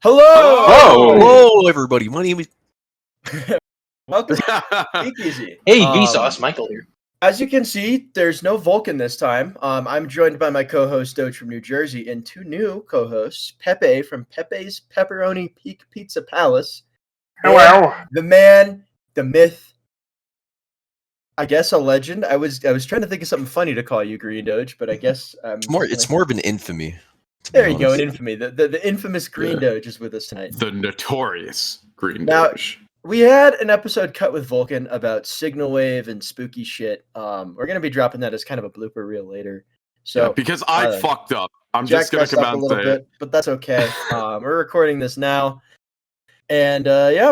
Hello! Hello, everybody. My name is. Welcome to Speakeasy. Hey, Vsauce, Michael here. As you can see, there's no Vulcan this time. I'm joined by my co-host Doge from New Jersey and two new co-hosts, Pepe from Pepe's Pepperoni Peak Pizza Palace. Hello. The man, the myth, I guess a legend. I was trying to think of something funny to call you, Green Doge, but I guess It's more of an infamy. There you go, an infamy. The infamous Green Doge is with us tonight. The notorious Green Now, Doge. We had an episode cut with Vulcan about signal wave and spooky shit. We're gonna be dropping that as kind of a blooper reel later. So Yeah, because I fucked up. I'm Jack just gonna messed come up out a and little say bit, but that's okay. We're recording this now, and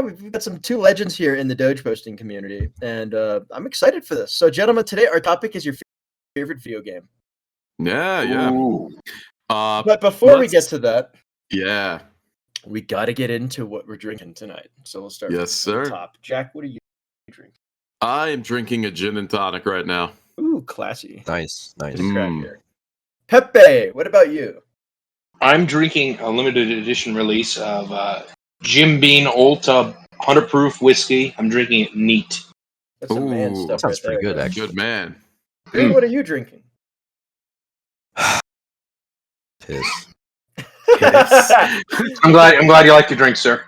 we've got two legends here in the Doge posting community, and I'm excited for this. So, gentlemen, today our topic is your favorite video game. Yeah. Ooh. But before we get to that, yeah, we got to get into what we're drinking tonight. So we'll start. Yes, sir. the top. Jack, what are you drinking? I am drinking a gin and tonic right now. Ooh, classy. Nice. Crack here. Pepe, what about you? I'm drinking a limited edition release of Jim Beam Ultra 100 proof whiskey. I'm drinking it neat. That's some man Ooh, stuff. sounds right pretty there, good, bro. actually. Good man. Green, what are you drinking? Piss. I'm glad you like to drink, sir.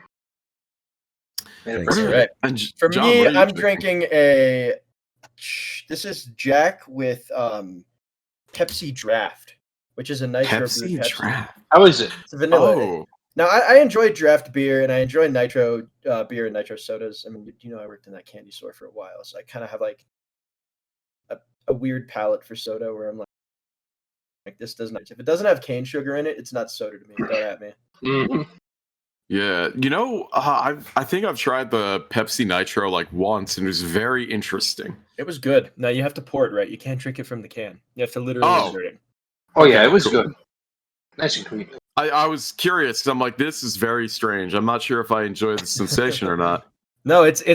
Thanks. All right. And For John, me, what are you I'm drinking a. This is Jack with Pepsi Draft, which is a nitro brewed Pepsi Pepsi. Draft. How is it? It's a vanilla. Oh, Now, I enjoy draft beer and I enjoy nitro beer and nitro sodas. I mean, I worked in that candy store for a while, so I kind of have like a weird palate for soda where I'm like this doesn't. If it doesn't have cane sugar in it, it's not soda to me. Don't at me. Mhm. yeah. I think I've tried the Pepsi Nitro like once, and it was very interesting. It was good. Now you have to pour it right. You can't drink it from the can. You have to literally Oh. insert it. Oh yeah, it was cool. good. Nice and creamy. I was curious because I'm like, this is very strange. I'm not sure if I enjoy the sensation or not. No, it's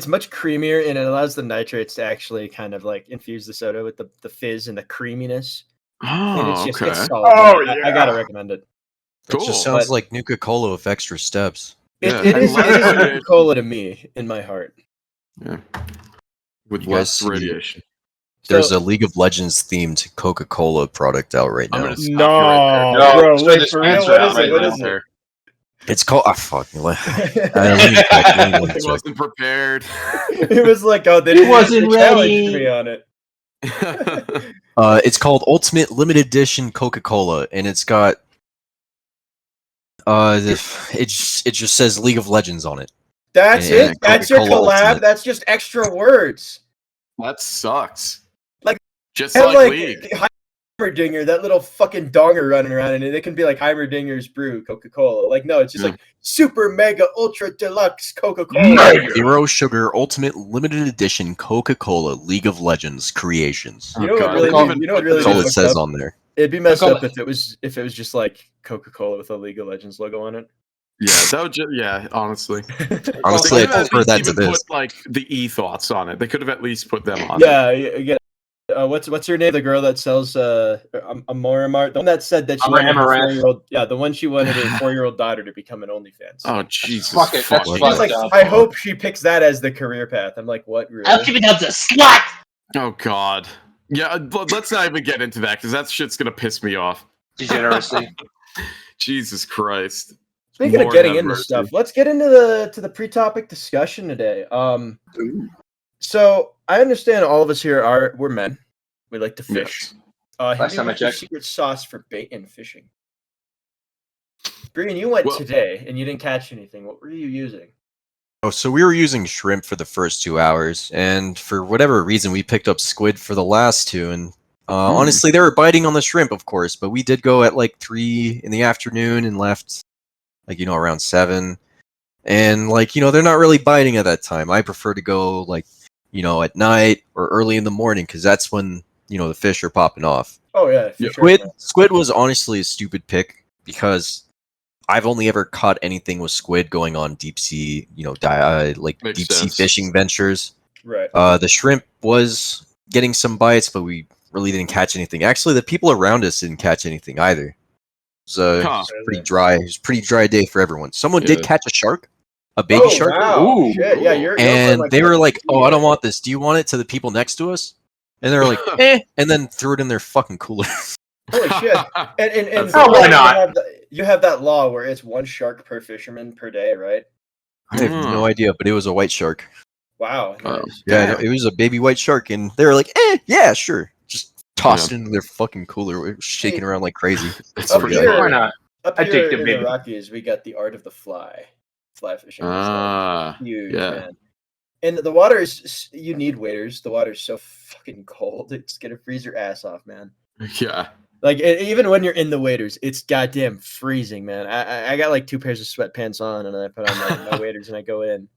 much creamier and it allows the nitrates to actually kind of like infuse the soda with the fizz and the creaminess. And it's Oh, just okay. it's solid. Oh, I gotta recommend it. It Cool. just sounds But- like Nuka-Cola with extra steps. Yeah, It is less radiation. Coca-Cola to me in my heart. Yeah. With You guys less see- radiation. There's So- a League of Legends themed Coca-Cola product out right I'm now. gonna stop you right there. No, bro, it's wait the for real. Spencer What out is right it? What now. is it? It's called. Fucking. Let it me check. Let me I check. wasn't prepared. was like, oh, they He didn't wasn't challenge ready. me on it. It's called Ultimate Limited Edition Coca-Cola, and it's got. It just says League of Legends on it. That's Yeah, it. That's your Coca-Cola collab. Ultimate. That's just extra words. That sucks. Like- just And like like League. Heimerdinger, that little fucking donger running around, and it can be like Heimerdinger's brew Coca-Cola. Like, no, it's just Yeah. like super mega ultra deluxe Coca-Cola. Zero Sugar Ultimate Limited Edition Coca-Cola League of Legends Creations. You know what God, really? they don't even You know what put really? That's all be it fucked says up? on there. It'd be messed Coca- up if it was just like Coca-Cola with a League of Legends logo on it. Yeah, that would just, yeah, honestly. Honestly, They I could have at prefer least that to even this. put like the e-thoughts on it. They could have at least put them on. Yeah. What's her name? The girl that sells Amorimart, the one that said that she wanted her Amaranth. 4-year-old. Yeah, the one she wanted her 4-year-old daughter to become an OnlyFans. Oh Jesus! Fuck it, that's fucking- She was like, fucked up. I hope she picks that as the career path. I'm like, what? Really? I'll keep it up to slut. Oh God. Yeah, let's not even get into that because that shit's gonna piss me off. Degeneracy. Jesus Christ. Speaking of Lord getting have into mercy. stuff, let's get into the pre-topic discussion today. So I understand all of us here we're men. We like to fish. Yes. Last time I what's your checked. secret sauce for bait and fishing? Brian, you went Well- today and you didn't catch anything. What were you using? Oh, so we were using shrimp for the first 2 hours, and for whatever reason, we picked up squid for the last two. And honestly, they were biting on the shrimp, of course, but we did go at like 3 in the afternoon and left, like, around 7. And they're not really biting at that time. I prefer to go at night or early in the morning because that's when the fish are popping off. Oh yeah, for Yeah. sure. Squid was honestly a stupid pick because I've only ever caught anything with squid going on deep sea, Makes deep sea sense. fishing ventures. Right. The shrimp was getting some bites, but we really didn't catch anything. Actually, the people around us didn't catch anything either. was pretty dry. It was a pretty dry day for everyone. Someone did Yeah. catch a shark, a baby shark, Wow. Ooh, Shit. Yeah, cool. you're and like they were like, "Oh, I don't yeah. want this. Do you want it?" To the people next to us, and they were like, "Eh," and then threw it in their fucking cooler. Holy shit. And That's Oh, why not? You have that law where it's one shark per fisherman per day, right? I have no idea, but it was a white shark. Wow. Oh. Nice. Yeah, Damn. it was a baby white shark, and they were like, yeah, sure. Just tossed it into their fucking cooler, we were shaking around like crazy. That's Up pretty here- cool. Why not? Up I here take the in baby. the Rockies, we got the art of the fly. Fly fishing. is, like, Ah, huge, yeah. man. And the water is, you need waders. The water's so fucking cold. It's gonna freeze your ass off, man. Yeah. Like, even when you're in the waders, it's goddamn freezing, man. I got like 2 pairs of sweatpants on, and then I put on my waders and I go in.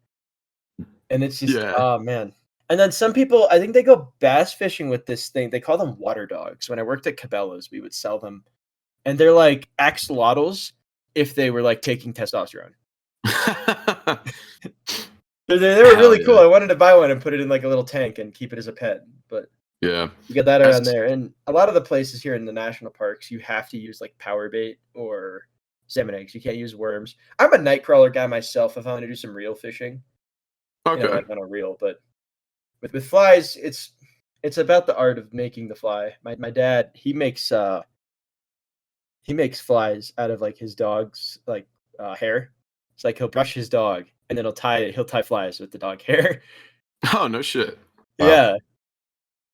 And it's just, Yeah. oh, man. And then some people, I think they go bass fishing with this thing. They call them water dogs. When I worked at Cabela's, we would sell them. And they're like axolotls if they were like taking testosterone. They were Hell really cool. yeah. I wanted to buy one and put it in like a little tank and keep it as a pet. But Yeah. you get that around That's- there. And a lot of the places here in the national parks, you have to use like power bait or salmon eggs. You can't use worms. I'm a night crawler guy myself if I want to do some reel fishing. Okay. You know, like on a reel, but with flies, it's about the art of making the fly. My dad, he makes flies out of like his dog's like hair. It's like he'll brush his dog and then he'll tie flies with the dog hair. Oh, no shit. Wow. Yeah,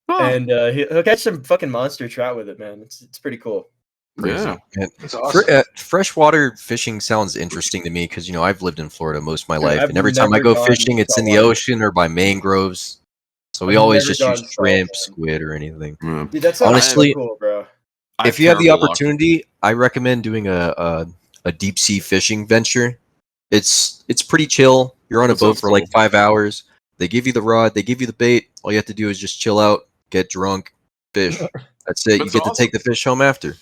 Oh, and he'll catch some fucking monster trout with it, man. It's pretty cool. Crazy. yeah. And That's awesome. freshwater fishing sounds interesting to me because I've lived in Florida most of my life, I've and every time I never go gone fishing, it's in the saltwater. ocean or by mangroves. So we I've always never just gone use shrimp, saltwater. squid, or anything. Yeah. Dude, that sounds Honestly, so cool, bro. I If you have the terrible luck. opportunity, I recommend doing a deep sea fishing venture. It's pretty chill. You're on a That boat sounds for like cool. 5 hours. They give you the rod, they give you the bait. All you have to do is just chill out, get drunk, fish. That's it. That's You get to take the fish home after.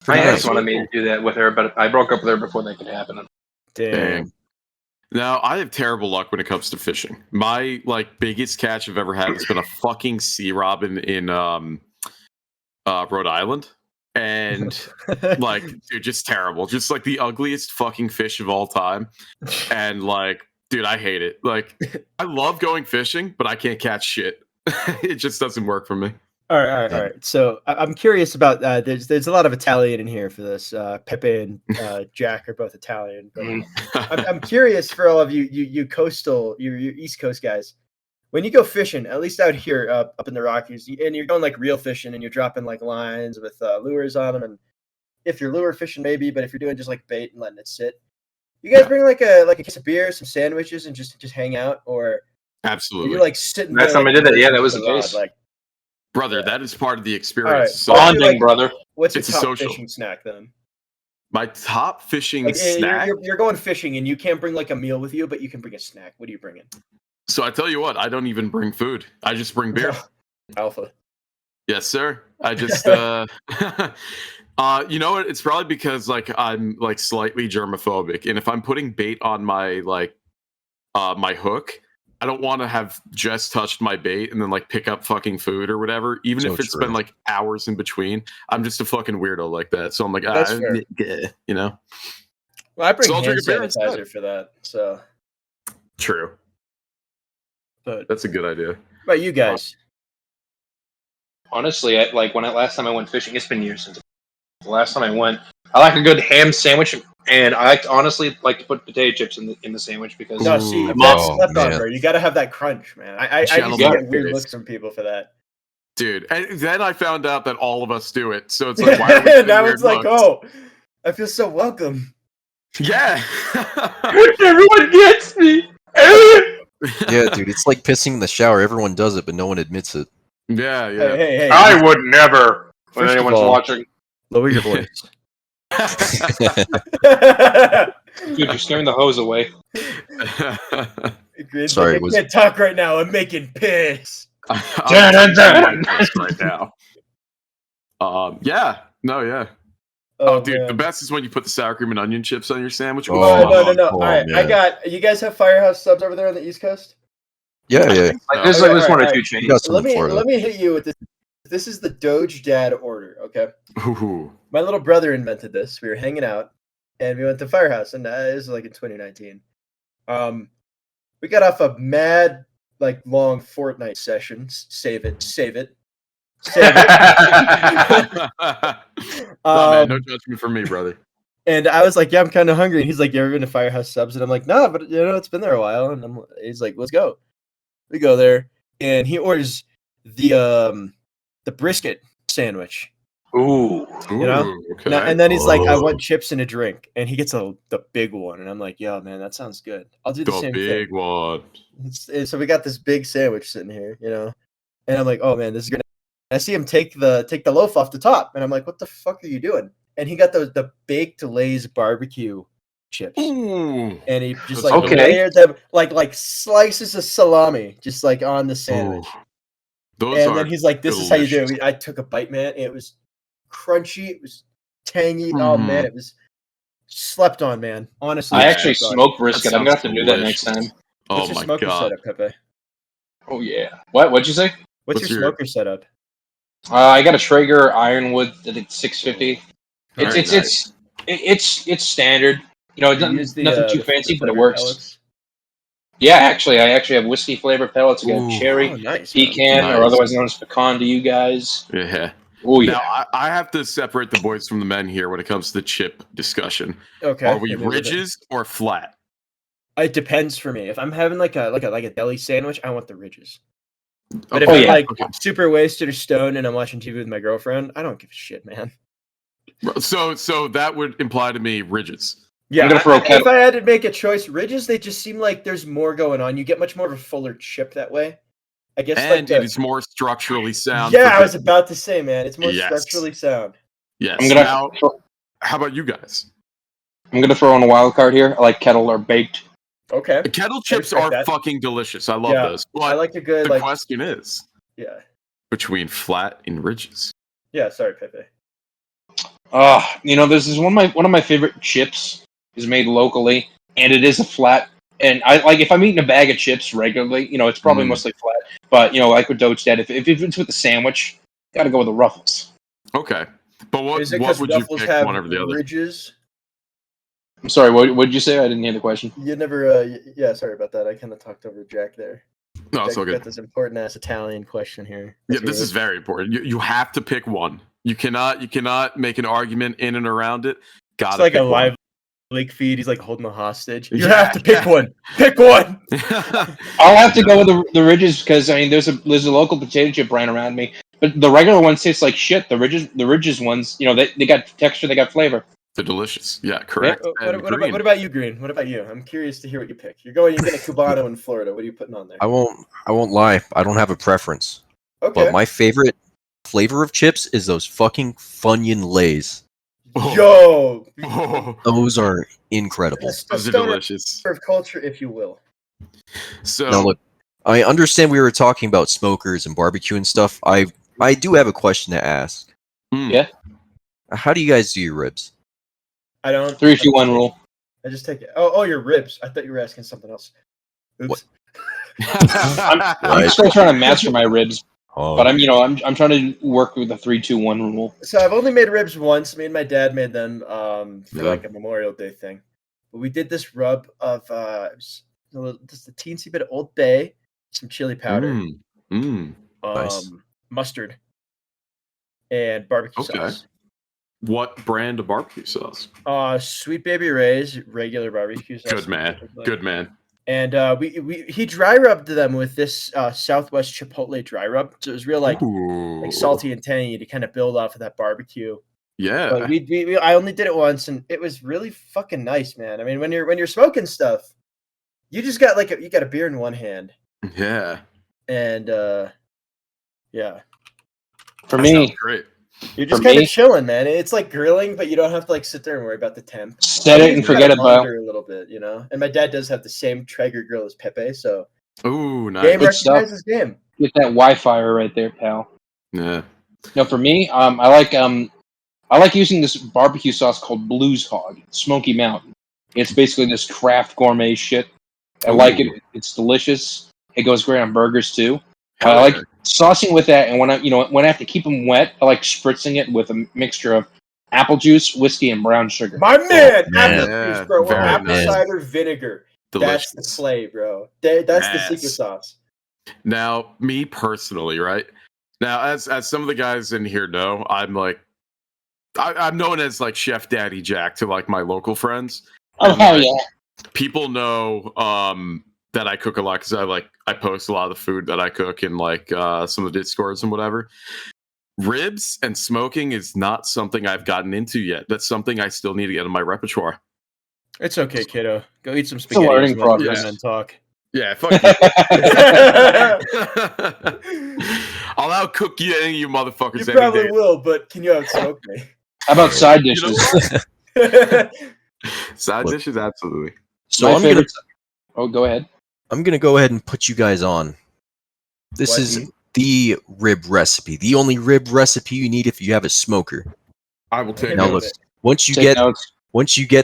Pretty My nice. ex wanted me to do that with her, but I broke up with her before that could happen. Damn. Dang. Now, I have terrible luck when it comes to fishing. My biggest catch I've ever had has been a fucking sea robin in Rhode Island. And dude, just terrible. Just like the ugliest fucking fish of all time. And dude, I hate it. I love going fishing, but I can't catch shit. It just doesn't work for me. All right. So I'm curious about there's a lot of Italian in here for this. Pepe and Jack are both Italian, but I'm curious for all of you coastal, you East Coast guys. When you go fishing, at least out here up in the Rockies, and you're going like real fishing, and you're dropping like lines with lures on them, and if you're lure fishing maybe, but if you're doing just like bait and letting it sit, you guys bring like a case of beer, some sandwiches, and just hang out, or Absolutely. you're like sitting. Last there, time I did that, yeah, that was the case. Like, Brother, that is part of the experience. Alright. So Bonding, like- brother. what's your It's a top social. fishing snack then? my top fishing Like, snack. you're going fishing and you can't bring like a meal with you, but you can bring a snack. What are you bringing? So I tell you what, I don't even bring food. I just bring beer. Alpha. Yes, sir. I just you know what? It's probably because I'm slightly germophobic, and if I'm putting bait on my my hook, I don't want to have just touched my bait and then pick up fucking food or whatever. Even So if it's true. been hours in between, I'm just a fucking weirdo like that. So I'm like, That's fair. you know. Well, I bring So I'll hand drink a beer instead. sanitizer for that. So, True. but That's a good idea. what about you guys? Honestly, last time I went fishing, it's been years since the last time I went. I like a good ham sandwich, and I honestly like to put potato chips in the sandwich because No, Ooh, see, oh, that's slept on, man. bro. You got to have that crunch, man. I used to Gentleman get weird first. looks from people for that. Dude, and then I found out that all of us do it. So it's like, why are we getting now weird it's like, looks? oh, I feel so welcome. Yeah. everyone gets me. Yeah, dude, it's like pissing in the shower. Everyone does it, but no one admits it. Yeah, yeah. Hey. I would never when First of anyone's all- watching. Lower your voice. Dude, you're scaring the hose away. Grid's Sorry, like, I can't talk right now. I'm making piss. Dun, dun, dun. I'm pissed right now. Yeah. No, yeah. Oh, dude, man. the best is when you put the sour cream and onion chips on your sandwich. Oh, No. oh, All right, I man. got. You guys have Firehouse subs over there on the East Coast? Yeah. There's Okay, one or alright, two You chains. got some Let in me Florida. let me hit you with this. This is the Doge Dad order. Okay. Ooh. My little brother invented this. We were hanging out, and we went to Firehouse, and it was like in 2019. We got off a mad, like, long Fortnite session. Save it. Save it. Nah, man, no judgment from me, brother. And I was like, yeah, I'm kind of hungry. And he's like, you ever been to Firehouse Subs? And I'm like, no, but it's been there a while. And he's like, let's go. We go there, and he orders the brisket sandwich. Ooh. Okay. And then he's like, I want chips and a drink, and he gets the big one. And I'm like, yo, man, that sounds good. I'll do the same big thing. one. So we got this big sandwich sitting here, and I'm like, oh man, this is good. I see him take the loaf off the top, and I'm like, what the fuck are you doing? And he got the baked Lay's barbecue chips, Ooh. and he just Okay. layered them like slices of salami, just like on the sandwich. Those And are then he's like, "This is how you do delicious. it." I took a bite, man. It was crunchy. It was tangy. Oh man, it was slept on, man. Honestly, I actually slept on. smoke brisket. I'm gonna have to sounds do that next delicious. time. Oh What's your my smoker god. setup, Pepe? Oh yeah. What'd you say? What's What's your your- smoker setup? I got a Traeger Ironwood. I think 650. Very It's standard. It's Do you nothing, use nothing too the fancy, but it flavored works. pellets? Yeah, actually, I have whiskey flavored pellets. I got Ooh. cherry, Oh, nice. Man. pecan, or Nice. otherwise known as pecan to you guys. Yeah. Oh yeah. Now I have to separate the boys from the men here when it comes to the chip discussion. Okay. Are we hit me with it. ridges or flat? It depends for me. If I'm having like a deli sandwich, I want the ridges. But Okay. if I'm yeah. super wasted or stoned and I'm watching TV with my girlfriend, I don't give a shit, man. So that would imply to me ridges. Yeah, gonna throw if I had to make a choice, ridges, they just seem like there's more going on. You get much more of a fuller chip that way. I guess And it is more structurally sound. Yeah, for I was business. about to say, man, it's more Yes. structurally sound. Yes. I'm gonna Now, how about you guys? I'm gonna throw in a wild card here. I like kettle or baked. Okay. Kettle chips respect are that. fucking delicious. I love Yeah, those. I But like a good the question is yeah. between flat and ridges. Yeah, sorry, Pepe. This is one of my favorite chips is made locally, and it is a flat. And I like if I'm eating a bag of chips regularly, it's probably mostly flat. But like what Doge said, if it's with a sandwich, gotta go with the Ruffles. Okay. But what Is it because would you Ruffles pick have one over the other? ridges? I'm sorry, what did you say? I didn't hear the question. You never. Yeah, sorry about that. I kind of talked over Jack there. No, it's Jack all good. got this important ass Italian question here. Yeah, this is very important. You have to pick one. You cannot make an argument in and around it. It's Gotta like pick a live one. link feed. He's like holding a hostage. You Yeah, have to pick yeah. one. Pick one. I'll have to go with the Ridges because there's a local potato chip brand around me, but the regular ones taste like shit. The Ridges ones, they got texture, they got flavor. They're delicious. Yeah, correct. What about you, Green? What about you? I'm curious to hear what you pick. You're getting a Cubano in Florida. What are you putting on there? I won't lie. I don't have a preference. Okay. But my favorite flavor of chips is those fucking Funyun Lays. Yo, Oh, Those are incredible. a those are stoner delicious. of culture, if you will. So Now look, I understand we were talking about smokers and barbecue and stuff. I do have a question to ask. Yeah. How do you guys do your ribs? I don't. 3, 2, 1 rule. I just take it. Oh, your ribs. I thought you were asking something else. Oops. What? I'm still trying to master my ribs, Oh, but I'm trying to work with the 3, 2, 1 rule. So I've only made ribs once. Me and my dad made them for Yeah. like a Memorial Day thing. But we did this rub of just a teensy bit of Old Bay, some chili powder, Nice. mustard, and barbecue Okay. sauce. What brand of barbecue sauce? Sweet Baby Ray's regular barbecue sauce. Good man. specifically. Good man. And he dry rubbed them with this Southwest Chipotle dry rub, so it was real like Ooh. salty and tangy to kind of build off of that barbecue. Yeah. But I only did it once, and it was really fucking nice, man. I mean, when you're smoking stuff, you just got you got a beer in one hand, Yeah. and yeah, For That me, sounds great. you're just For kind me- of chilling, man. It's like grilling, but you don't have to sit there and worry about the temp. set it and forget about. A little bit, And my dad does have the same Traeger grill as Pepe, so Ooh, nice. game Good stuff. recognizes game. Get that Wi-Fi right there, pal. Yeah. No, for me, I like using this barbecue sauce called Blues Hog, Smoky Mountain. It's basically this craft gourmet shit. I like Ooh. it. It's delicious. It goes great on burgers too. Hell I like yeah. saucing with that, and when I have to keep them wet, I like spritzing it with a mixture of apple juice, whiskey, and brown sugar. My man, man. apple juice, bro. Or Very apple nice. cider vinegar. Delicious. That's the play, bro. That's the Yes. secret sauce. Now, me personally, right? Now, as some of the guys in here know, I'm like, I'm known as like Chef Daddy Jack to like my local friends. Oh, And, hell like, yeah. people know that I cook a lot because I post a lot of the food that I cook in like some of the Discords and whatever. Ribs and smoking is not something I've gotten into yet. That's something I still need to get in my repertoire. It's okay, kiddo. Go eat some a spaghetti learning and process. then talk. Yeah, fuck you. I'll outcook you and you motherfuckers You any probably day. will, but can you outsmoke me? How about side You know dishes? what? Side Look. dishes, absolutely. So My I'm gonna favorite. Oh, go ahead. go ahead and put you guys on. This What? is the rib recipe. The only rib recipe you need if you have a smoker. I will take Hit Now me look, with it. once you Take get notes.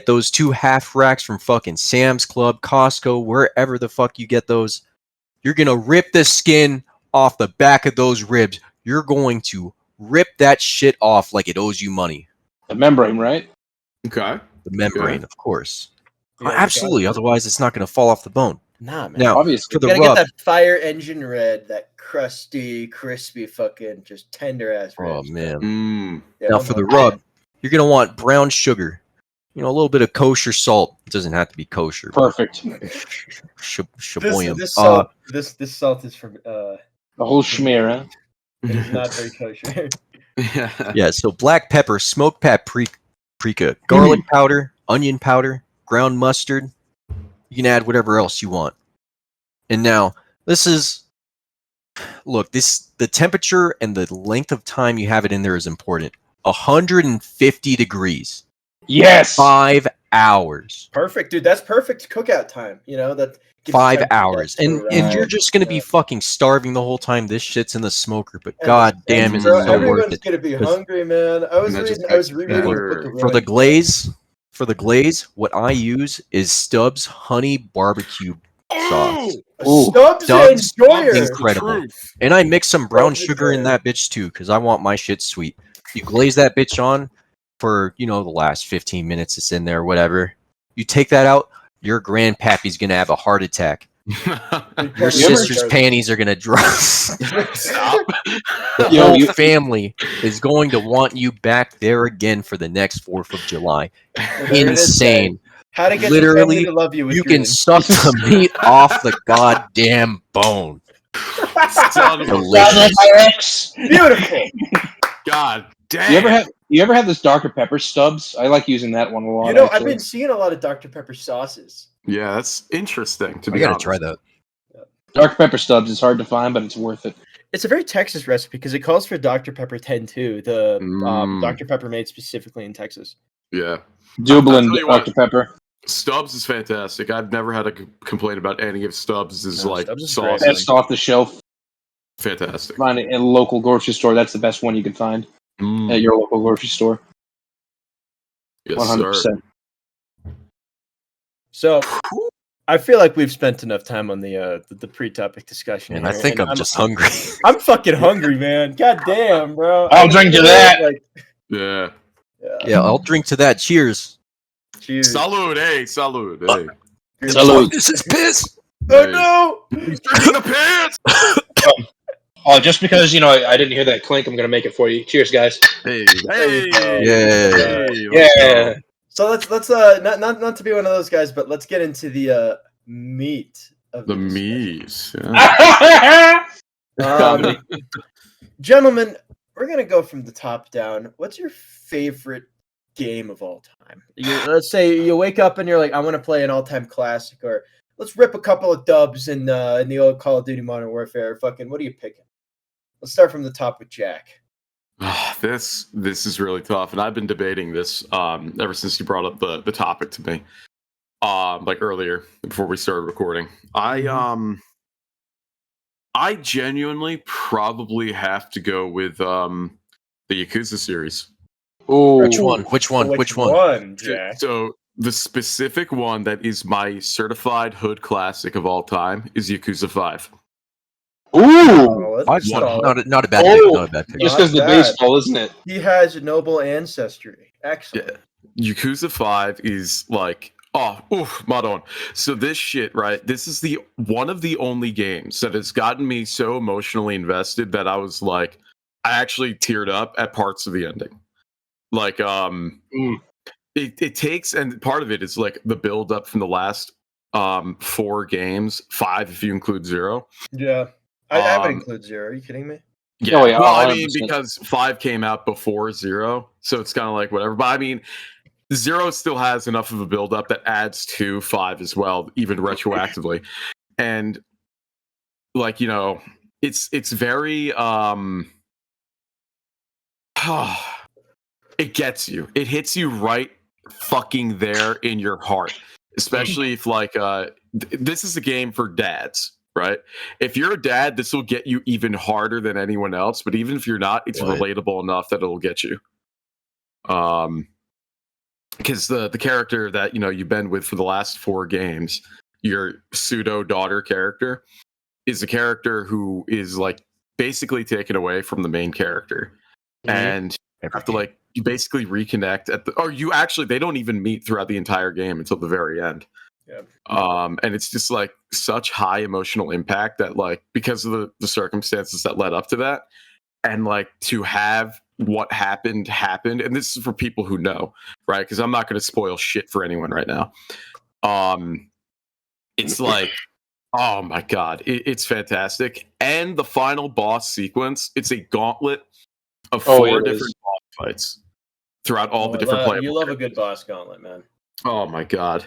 those 2 half racks from fucking Sam's Club, Costco, wherever the fuck you get those, you're gonna rip the skin off the back of those ribs. You're going to rip that shit off like it owes you money. The membrane, right? Okay. The membrane, of course. Yeah, you Absolutely. got it. Otherwise, it's not going to fall off the bone. Nah, man. Now, Obviously. for the You gotta rub, get that fire engine red, that crusty, crispy, fucking just tender ass red. oh man. Mm. Yeah, Now I'm for the hungry, rub, man. you're going to want brown sugar. You know, a little bit of kosher salt. It doesn't have to be kosher. Perfect. Shaboyam. This salt is from The whole schmear, huh? it is not very kosher. Yeah, so black pepper, smoked paprika, garlic powder, onion powder, ground mustard. You can add whatever else you want. And now, the temperature and the length of time you have it in there is important. 150 degrees. Yes. 5 hours. Perfect, dude. That's perfect cookout time. You know that. gives 5 time to hours. get And to you're arrive. just going to be Yeah. fucking starving the whole time this shit's in the smoker. But And god the- damn, and is bro, it so worth everyone's it. gonna be 'Cause- hungry, man. I was And that just rereading makes the book better. of For the Ruin. glaze, what I use is Stubbs honey barbecue sauce. Ooh. Stubbs Stubbs enjoyer. incredible. And I mix some brown Stubbs sugar in enjoyer. that bitch too, because I want my shit sweet. You glaze that bitch on for, the last 15 minutes it's in there, whatever. You take that out, your grandpappy's gonna have a heart attack. Your sister's panties are gonna drop. Stop. The Yo, whole you- family is going to want you back there again for the next 4th of July. There it is, Insane. guys. How to get Literally, your family to love you? With You can green. suck the meat off the goddamn bone. Son of a- Delicious. Beautiful. God damn. You ever have this Dr. Pepper Stubbs? I like using that one a lot. You know, I've actually. been seeing a lot of Dr. Pepper sauces. Yeah, that's interesting to I be gotta honest. try that. Dr. Pepper Stubbs is hard to find, but it's worth it. It's a very Texas recipe because it calls for Dr. Pepper 10-2, the Mm. Dr. Pepper made specifically in Texas. Yeah. Dublin I'll tell you what. Dr. Pepper. Stubbs is fantastic. I've never had a complaint about any of Stubbs' No, like Stubbs is great. sauces. Best off the shelf. Fantastic. Find it in a local grocery store. That's the best one you can find Mm. at your local grocery store. Yes, 100%. So I feel like we've spent enough time on the pre-topic discussion. And I here, think and I'm just hungry. I'm fucking hungry, man. God damn, bro. I'll drink to that. Like, Yeah. Yeah, I'll drink to that. Cheers. cheers. Salud, hey, salud, hey. Salud. This is piss. Oh Hey. no! He's drinking the pants. Oh, just because I didn't hear that clink, I'm gonna make it for you. Cheers, guys. Hey, Hey. Yeah. hey, let's Yeah. go. So let's not to be one of those guys, but let's get into the meat of The discussion. meats. Yeah. Gentlemen, we're gonna go from the top down. What's your favorite game of all time? Let's say you wake up and you're like, I want to play an all-time classic, or let's rip a couple of dubs in the old Call of Duty Modern Warfare. Fucking, what are you picking? Let's start from the top with Jack. This is really tough, and I've been debating this ever since you brought up the topic to me. Like earlier before we started recording. I genuinely probably have to go with the Yakuza series. Ooh. Which one? Which one? Jack? So the specific one that is my certified hood classic of all time is Yakuza 5. Ooh, That's Five's solid. not a bad pick. Oh. Not a bad pick. just Not because the bad. baseball, isn't it? He has a noble ancestry. Excellent. Yakuza 5 is like, oh, oof, Madon. So this shit, right? This is one of the only games that has gotten me so emotionally invested that I was like, I actually teared up at parts of the ending. Like, it takes, and part of it is like the build up from the last 4 games, 5 if you include 0. Yeah. I would include 0. Are you kidding me? Yeah, Oh, yeah, well, I mean, 100%. because 5 came out before 0, so it's kind of like whatever. But I mean, 0 still has enough of a build up that adds to 5 as well, even retroactively. And like, you know, it's very it gets you. It hits you right fucking there in your heart. Especially if like this is a game for dads, right? If you're a dad, this will get you even harder than anyone else, but even if you're not, it's relatable enough that it'll get you. Because the character that you've been with for the last 4 games, your pseudo daughter character, is a character who is like basically taken away from the main character, and you have to like you basically reconnect they don't even meet throughout the entire game until the very end. Yeah. And it's just like such high emotional impact that like because of the circumstances that led up to that, and like to have what happened, and this is for people who know, right? Because I'm not going to spoil shit for anyone right now. It's like, oh my god, it's fantastic. And the final boss sequence, it's a gauntlet of 4 different boss fights throughout all the different players. You love a good boss gauntlet, man. Oh my god.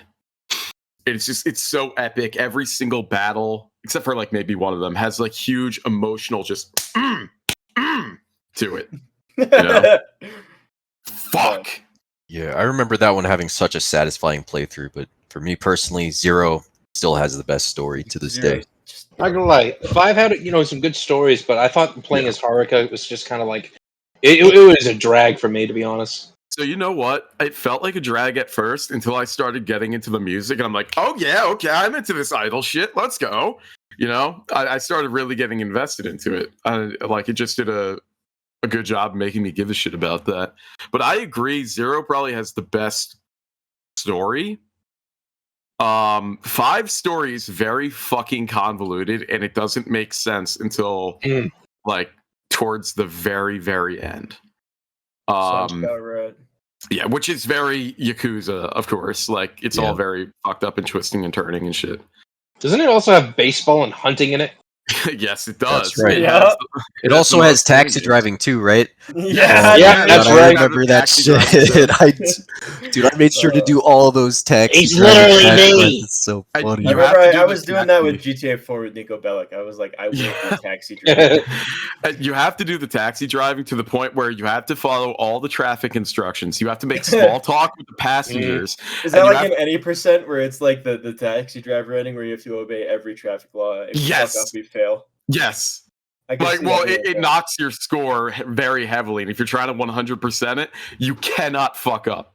It's so epic. Every single battle, except for like maybe one of them, has like huge emotional just to it. You know? Fuck. Yeah, I remember that one having such a satisfying playthrough, but for me personally, 0 still has the best story to this day. Not gonna lie, 5 had some good stories, but I thought playing as Haruka was just kind of like it was a drag for me, to be honest. So you know what? It felt like a drag at first until I started getting into the music, and I'm like, oh yeah, okay, I'm into this idol shit. Let's go. I started really getting invested into it. It just did a good job making me give a shit about that. But I agree, 0 probably has the best story. 5 story is very fucking convoluted, and it doesn't make sense until like towards the very, very end. Sounds about right. Yeah, which is very Yakuza, of course. Like it's all very fucked up and twisting and turning and shit. Doesn't it also have baseball and hunting in it? Yes, it does. That's right. It also has taxi driving too, right? Yeah, that's I right. remember that shit. I made sure to do all those taxi It's driving literally tax me. runs. It's so funny. I remember I was doing that with GTA 4 with Nico Bellic. I was like, I will do taxi driving. You have to do the taxi driving to the point where you have to follow all the traffic instructions. You have to make small talk with the passengers. Is that like in any percent where it's like the taxi driver ending where you have to obey every traffic law? If you fuck up, you fail. Yes. It knocks your score very heavily, and if you're trying to 100% it, you cannot fuck up.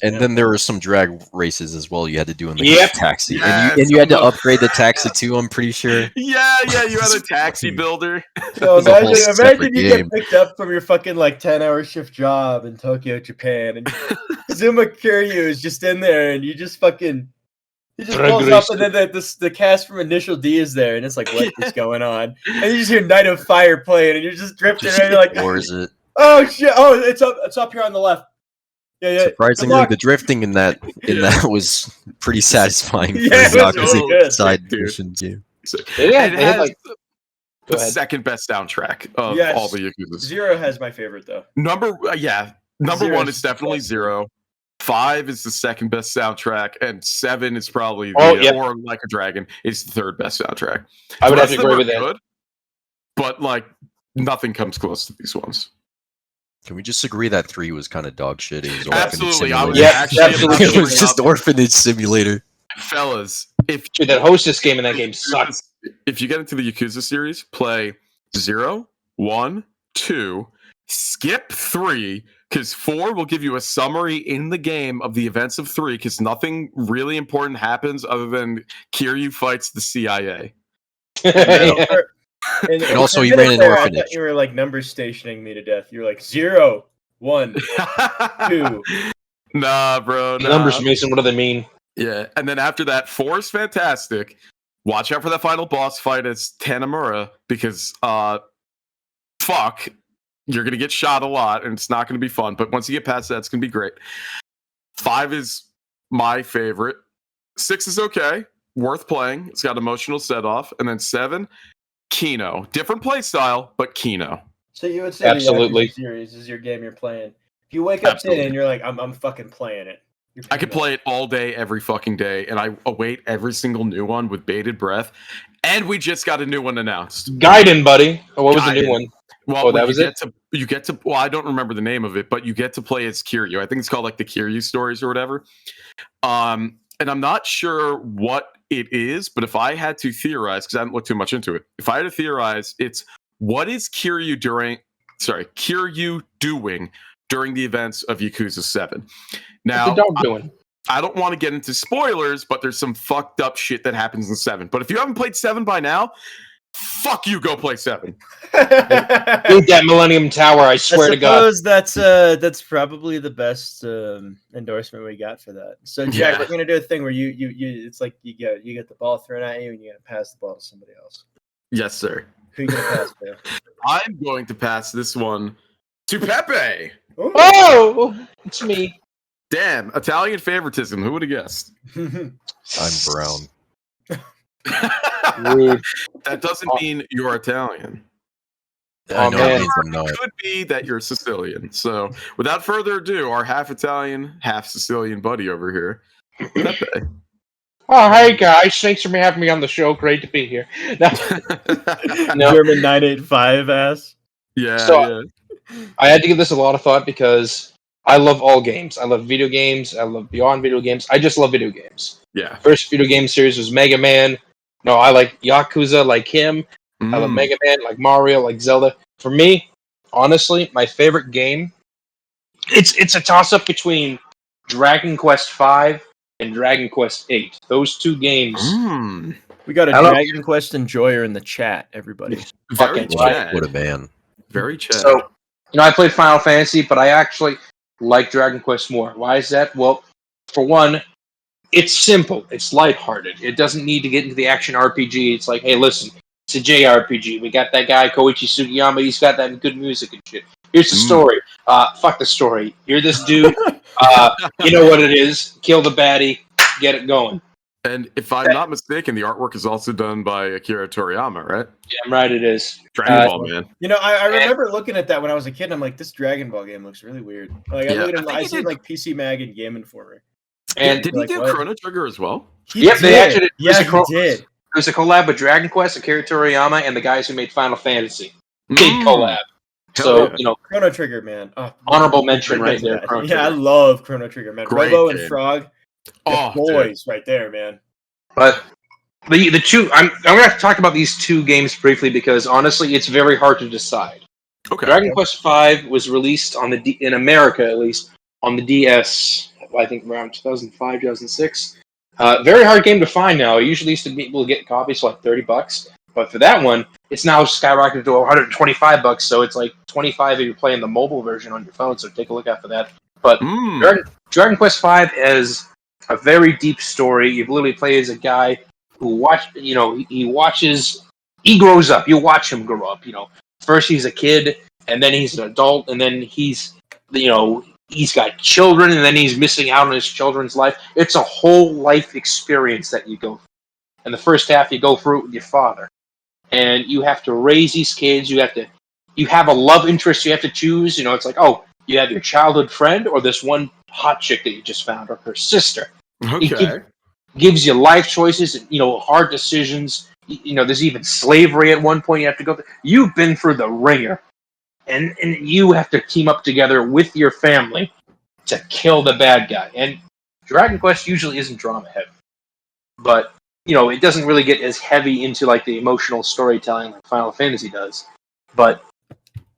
and then there were some drag races as well you had to do in the taxi. Yes. And you had to upgrade the taxi too, I'm pretty sure. Yeah, you had a taxi builder. So imagine you get picked up from your fucking like 10-hour shift job in Tokyo, Japan, and Zuma Kiryu is just in there, and you just fucking... He just pulls up, and then the cast from Initial D is there, and it's like, what is going on? And you just hear Night of Fire playing, and you're just drifting, and you're like, or is it? Oh shit! Oh, it's up here on the left. Yeah. Surprisingly, the drifting in that was pretty satisfying. Yeah, it was really good. Side mission too. It has the second best soundtrack of all the Yakuza. 0 has my favorite though. Number 1 is definitely 0. 5 is the second best soundtrack, and 7 is probably or Like a Dragon is the third best soundtrack. I would have to agree with that. But like nothing comes close to these ones. Can we just agree that 3 was kind of dog shit? It was absolutely. It was just Orphanage Simulator. Fellas, that hostess game in that game sucks. If you get into the Yakuza series, play 0, 1, 2, skip 3. Because 4 will give you a summary in the game of the events of 3, because nothing really important happens other than Kiryu fights the CIA. And also, a he minute ran an there, I orphanage. thought you were like number stationing me to death. You're like 0, 1, 2. Nah, bro. The Nah. numbers, Mason. What do they mean? Yeah, and then after that, 4 is fantastic. Watch out for that final boss fight as Tanamura because fuck, you're gonna get shot a lot and it's not gonna be fun. But once you get past that, it's gonna be great. 5 is my favorite. 6 is okay, worth playing. It's got emotional set off, and then 7, Kino, different play style, but Kino. So you would say Absolutely. the Yakuza series is your game you're playing. If you wake up today and you're like, I'm fucking playing it. I could play it all day, every fucking day, and I await every single new one with bated breath. And we just got a new one announced. Gaiden, buddy. Oh, what was the Gaiden. new one? Well, that was it? You get to. Well, I don't remember the name of it, but you get to play as Kiryu. I think it's called like the Kiryu stories or whatever. And I'm not sure what it is, but if I had to theorize, because I haven't looked too much into it, if I had to theorize, it's what is Kiryu doing during the events of Yakuza 7. Now, What's the dog doing? I don't want to get into spoilers, but there's some fucked up shit that happens in 7. But if you haven't played 7 by now, fuck you, go play 7. Beat that Millennium Tower, I swear to God. That's probably the best endorsement we got for that. So Jack, Yeah. we're gonna do a thing where you it's like you get the ball thrown at you and you gotta pass the ball to somebody else. Yes, sir. Who you gonna pass to? I'm going to pass this one to Pepe. Ooh. Oh, it's me. Damn, Italian favoritism. Who would have guessed? I'm brown. Rude. That doesn't mean you're Italian. I know man. it means I'm not. It could be that you're Sicilian. So, without further ado, our half Italian, half Sicilian buddy over here, Pepe. Oh, hey guys, thanks for having me on the show. Great to be here. No, German 985 ass. Yeah, So- yeah. I had to give this a lot of thought because I love all games. I love video games. I love beyond video games. I just love video games. Yeah. First video game series was Mega Man. No, I like Yakuza like him. I love Mega Man, like Mario, like Zelda. For me, honestly, my favorite game, it's a toss-up between Dragon Quest V and Dragon Quest VIII. Those two games. We got a I love- Dragon Quest enjoyer in the chat, everybody. Very Fucking Chad. What a man. Very Chad. So, I played Final Fantasy, but I actually like Dragon Quest more. Why is that? Well, for one, it's simple. It's lighthearted. It doesn't need to get into the action RPG. It's like, hey, listen, it's a JRPG. We got that guy, Koichi Sugiyama. He's got that good music and shit. Here's the story. Fuck the story. You're this dude. You know what it is. Kill the baddie. Get it going. And if I'm not mistaken, the artwork is also done by Akira Toriyama, right? Yeah, I'm right, it is. Dragon Ball, man. You know, I remember looking at that when I was a kid, and I'm like, this Dragon Ball game looks really weird. Like, Yeah, I see like PC Mag and Game Informer. And Did he like, do what? Chrono Trigger as well? Yep, they actually did. Yeah, he did. There's a collab with Dragon Quest, Akira Toriyama, and the guys who made Final Fantasy. Big collab. Hell So, yeah. you know, Chrono Trigger, man. Oh, honorable mention we'll right get to there. that. Chrono Yeah, I Trigger. love Chrono Trigger, man. Great Robo game. and Frog, Oh, boys, right there, man. But the two, I'm gonna have to talk about these two games briefly because honestly, it's very hard to decide. Okay. Dragon Quest V was released on in America at least on the DS. I think around 2005, 2006. Very hard game to find now. I usually used to be able to get copies for like $30, but for that one, it's now skyrocketed to $125. So it's like 25 if you're playing the mobile version on your phone. So take a look out for that. But Dragon Quest V is a very deep story. You literally play as a guy who he grows up. You watch him grow up. You know, first he's a kid, and then he's an adult, and then he's got children, and then he's missing out on his children's life. It's a whole life experience that you go through. And the first half, you go through it with your father, and you have to raise these kids. You have a love interest you have to choose. You know, it's like, oh, you have your childhood friend or this one hot chick that you just found, or her sister. Okay. Gives you life choices, hard decisions. There's even slavery at one point you have to go through. You've been through the ringer, and you have to team up together with your family to kill the bad guy. And Dragon Quest usually isn't drama heavy, but it doesn't really get as heavy into like the emotional storytelling like Final Fantasy does. But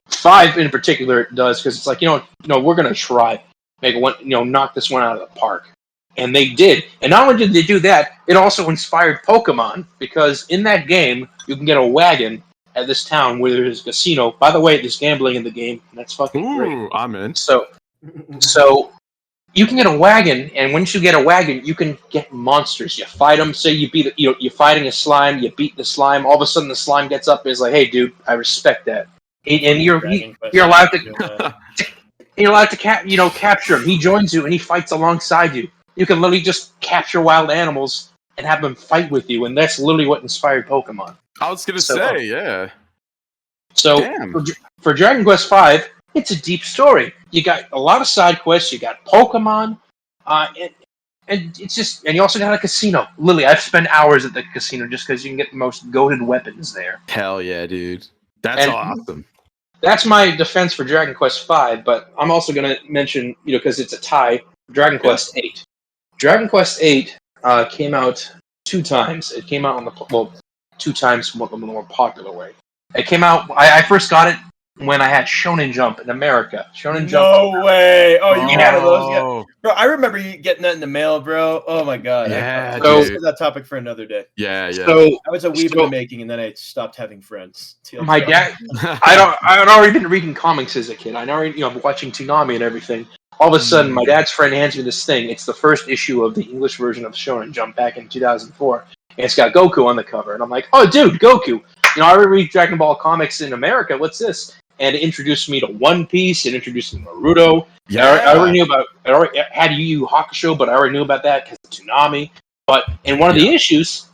5 in particular it does, because it's like we're gonna try make one knock this one out of the park. And they did. And not only did they do that, it also inspired Pokemon, because in that game, you can get a wagon, at this town where there's a casino. By the way, there's gambling in the game, and that's fucking great. Ooh, I'm in. So you can get a wagon, and once you get a wagon, you can get monsters. You fight them. Say you're fighting a slime. You beat the slime. All of a sudden, the slime gets up and is like, "Hey, dude, I respect that." And you're allowed to you're allowed to capture him. He joins you and he fights alongside you. You can literally just capture wild animals and have them fight with you, and that's literally what inspired Pokemon. I was gonna say, yeah. So for Dragon Quest V, it's a deep story. You got a lot of side quests. You got Pokemon, and it's just, and you also got a casino. Literally, I've spent hours at the casino just because you can get the most goated weapons there. Hell yeah, dude. That's awesome. That's my defense for Dragon Quest V, but I'm also going to mention, because it's a tie, Dragon Quest VIII. Dragon Quest VIII came out 2 times. It came out on 2 times the more popular way. It came out, I first got it when I had Shonen Jump in America. Shonen Jump. No way! Oh, you got one of those? Yeah. Bro, I remember you getting that in the mail, bro. Oh my god. Yeah, I'll save that topic for another day. Yeah. So I was a weeb in the making, and then I stopped having friends. My dad, I'd already been reading comics as a kid. I'd already, watching Toonami and everything. All of a sudden, my dad's friend hands me this thing. It's the first issue of the English version of Shonen Jump back in 2004. And it's got Goku on the cover. And I'm like, oh, dude, Goku. I already read Dragon Ball comics in America. What's this? And it introduced me to One Piece. It introduced me to Naruto. Yeah. I already knew about. I already had Yu Yu Hakusho, but I already knew about that because of Toonami. But in one of the issues,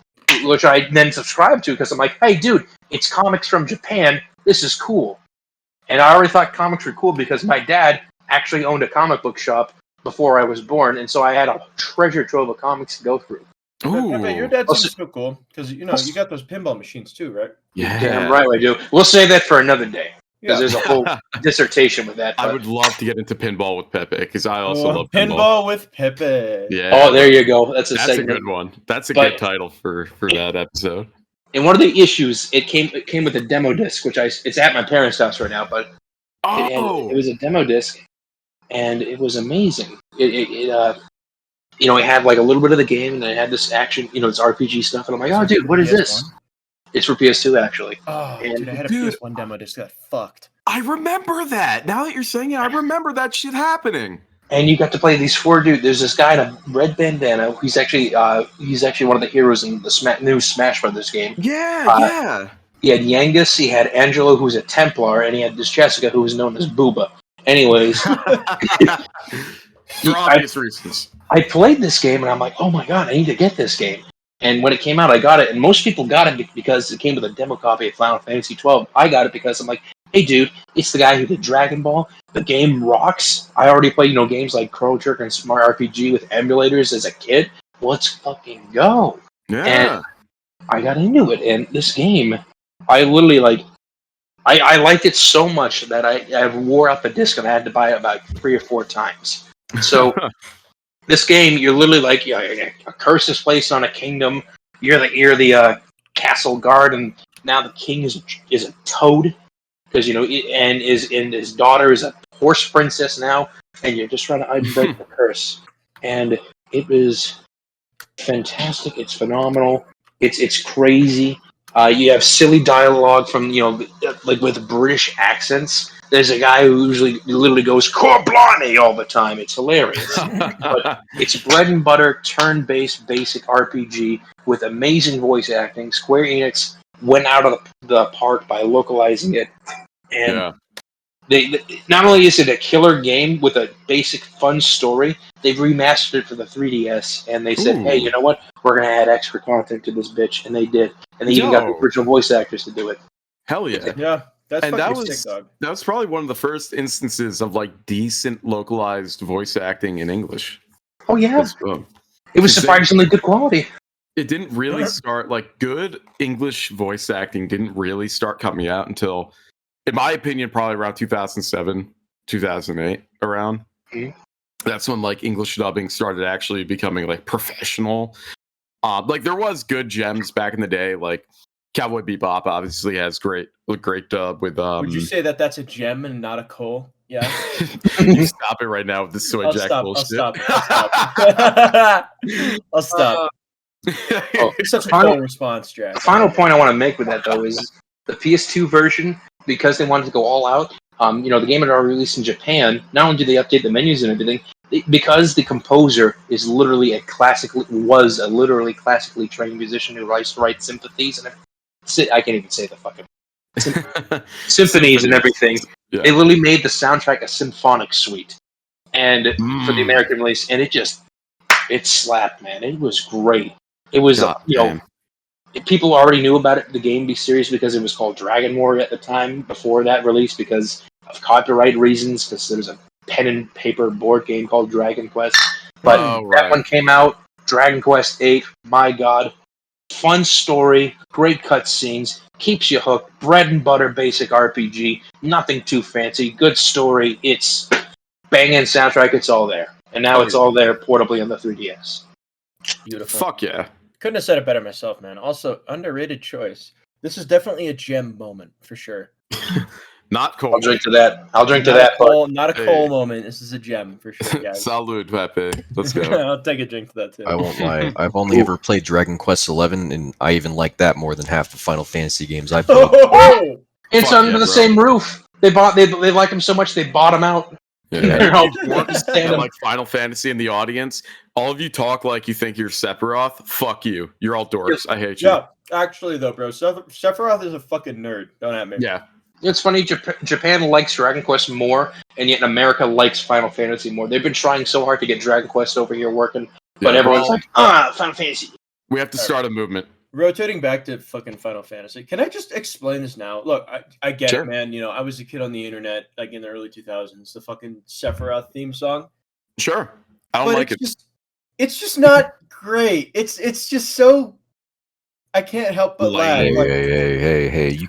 which I then subscribed to, because I'm like, hey, dude, it's comics from Japan. This is cool. And I already thought comics were cool because my dad actually owned a comic book shop before I was born, and so I had a treasure trove of comics to go through. Pepe, your dad seems so cool because you got those pinball machines too, right? Yeah, damn right I do. We'll save that for another day because there's a whole dissertation with that. I would love to get into pinball with Pepe because I also love pinball with Pepe. Yeah. Oh, there you go. That's a good one. That's a good title for that episode. In one of the issues, it came with a demo disc, which it's at my parents' house right now, but it was a demo disc, and it was amazing. It had like a little bit of the game, and then it had this action, it's RPG stuff, and I'm like, oh, dude, what is this? It's for PS2, actually. Oh, dude, I had a PS1 demo disc that fucked. I remember that. Now that you're saying it, I remember that shit happening. And you got to play these 4 dudes. There's this guy in a red bandana. He's actually one of the heroes in the new Smash Brothers game. Yeah. He had Yangus, he had Angelo, who's a Templar, and he had this Jessica, who was known as Booba. Anyways. For obvious reasons. I played this game, and I'm like, oh my god, I need to get this game. And when it came out, I got it. And most people got it because it came with a demo copy of Final Fantasy XII. I got it because I'm like, hey, dude, it's the guy who did Dragon Ball. The game rocks. I already played, games like Chrono Trigger and Smart RPG with emulators as a kid. Let's fucking go. Yeah. And I got into it. And this game, I literally, I liked it so much that I wore out the disc and I had to buy it about 3 or 4 times. So... This game, you're literally a curse is placed on a kingdom. You're the castle guard, and now the king is a toad because and his daughter is a horse princess now, and you're just trying to break the curse. And it was fantastic. It's phenomenal. It's crazy. You have silly dialogue from with British accents. There's a guy who usually literally goes "Core Blarney" all the time. It's hilarious. But it's bread and butter, turn-based, basic RPG with amazing voice acting. Square Enix went out of the park by localizing it, and they not only is it a killer game with a basic fun story, they've remastered it for the 3DS, and they said, hey, you know what? We're gonna add extra content to this bitch, and they did, and they even got the original voice actors to do it. Hell yeah! Yeah. That was probably one of the first instances of decent localized voice acting in English. Oh yeah, it was surprisingly good quality. It didn't really start good English voice acting didn't really start coming out until, in my opinion, probably around 2007, 2008 around. Mm-hmm. That's when English dubbing started actually becoming professional. There was good gems back in the day, Cowboy Bebop obviously has great dub with. Would you say that's a gem and not a coal? Yeah. You stop it right now with the soy jack bullshit. I'll stop. It's such a cool response, Jack. The final point I want to make with that though is the PS2 version, because they wanted to go all out. The game had already released in Japan. Not only did they update the menus and everything, because the composer is literally a classically trained musician who writes sympathies and I can't even say the fucking symphonies and everything. Yeah. They literally made the soundtrack a symphonic suite, and for the American release, and it slapped, man. It was great. It was people already knew about it, the game series, because it was called Dragon War at the time before that release because of copyright reasons, because there was a pen and paper board game called Dragon Quest. But that one came out, Dragon Quest VIII, my god. Fun story, great cutscenes, keeps you hooked, bread and butter basic RPG, nothing too fancy, good story, it's banging soundtrack, it's all there. And now it's all there portably on the 3DS. Beautiful. Fuck yeah. Couldn't have said it better myself, man. Also, underrated choice. This is definitely a gem moment, for sure. Not cold. I'll drink to that. Not a Cole moment. This is a gem, for sure, guys. Salud, Pepe. Let's go. I'll take a drink to that, too. I won't lie. I've only ever played Dragon Quest XI, and I even like that more than half the Final Fantasy games I've played. It's under the same roof. They like them so much they bought them out. Yeah. And like Final Fantasy in the audience, all of you talk like you think you're Sephiroth. Fuck you. You're all dorks. I hate you. Yeah, actually, though, bro. Sephiroth is a fucking nerd. Don't at me. Yeah. It's funny, Japan likes Dragon Quest more, and yet America likes Final Fantasy more. They've been trying so hard to get Dragon Quest over here working, but everyone's like, Final Fantasy. We have to start a movement. Rotating back to fucking Final Fantasy, can I just explain this now? Look, I get it, man. I was a kid on the internet, like in the early 2000s. The fucking Sephiroth theme song. Sure, I don't like it. It's just not great. It's just so. I can't help but laugh. Hey! You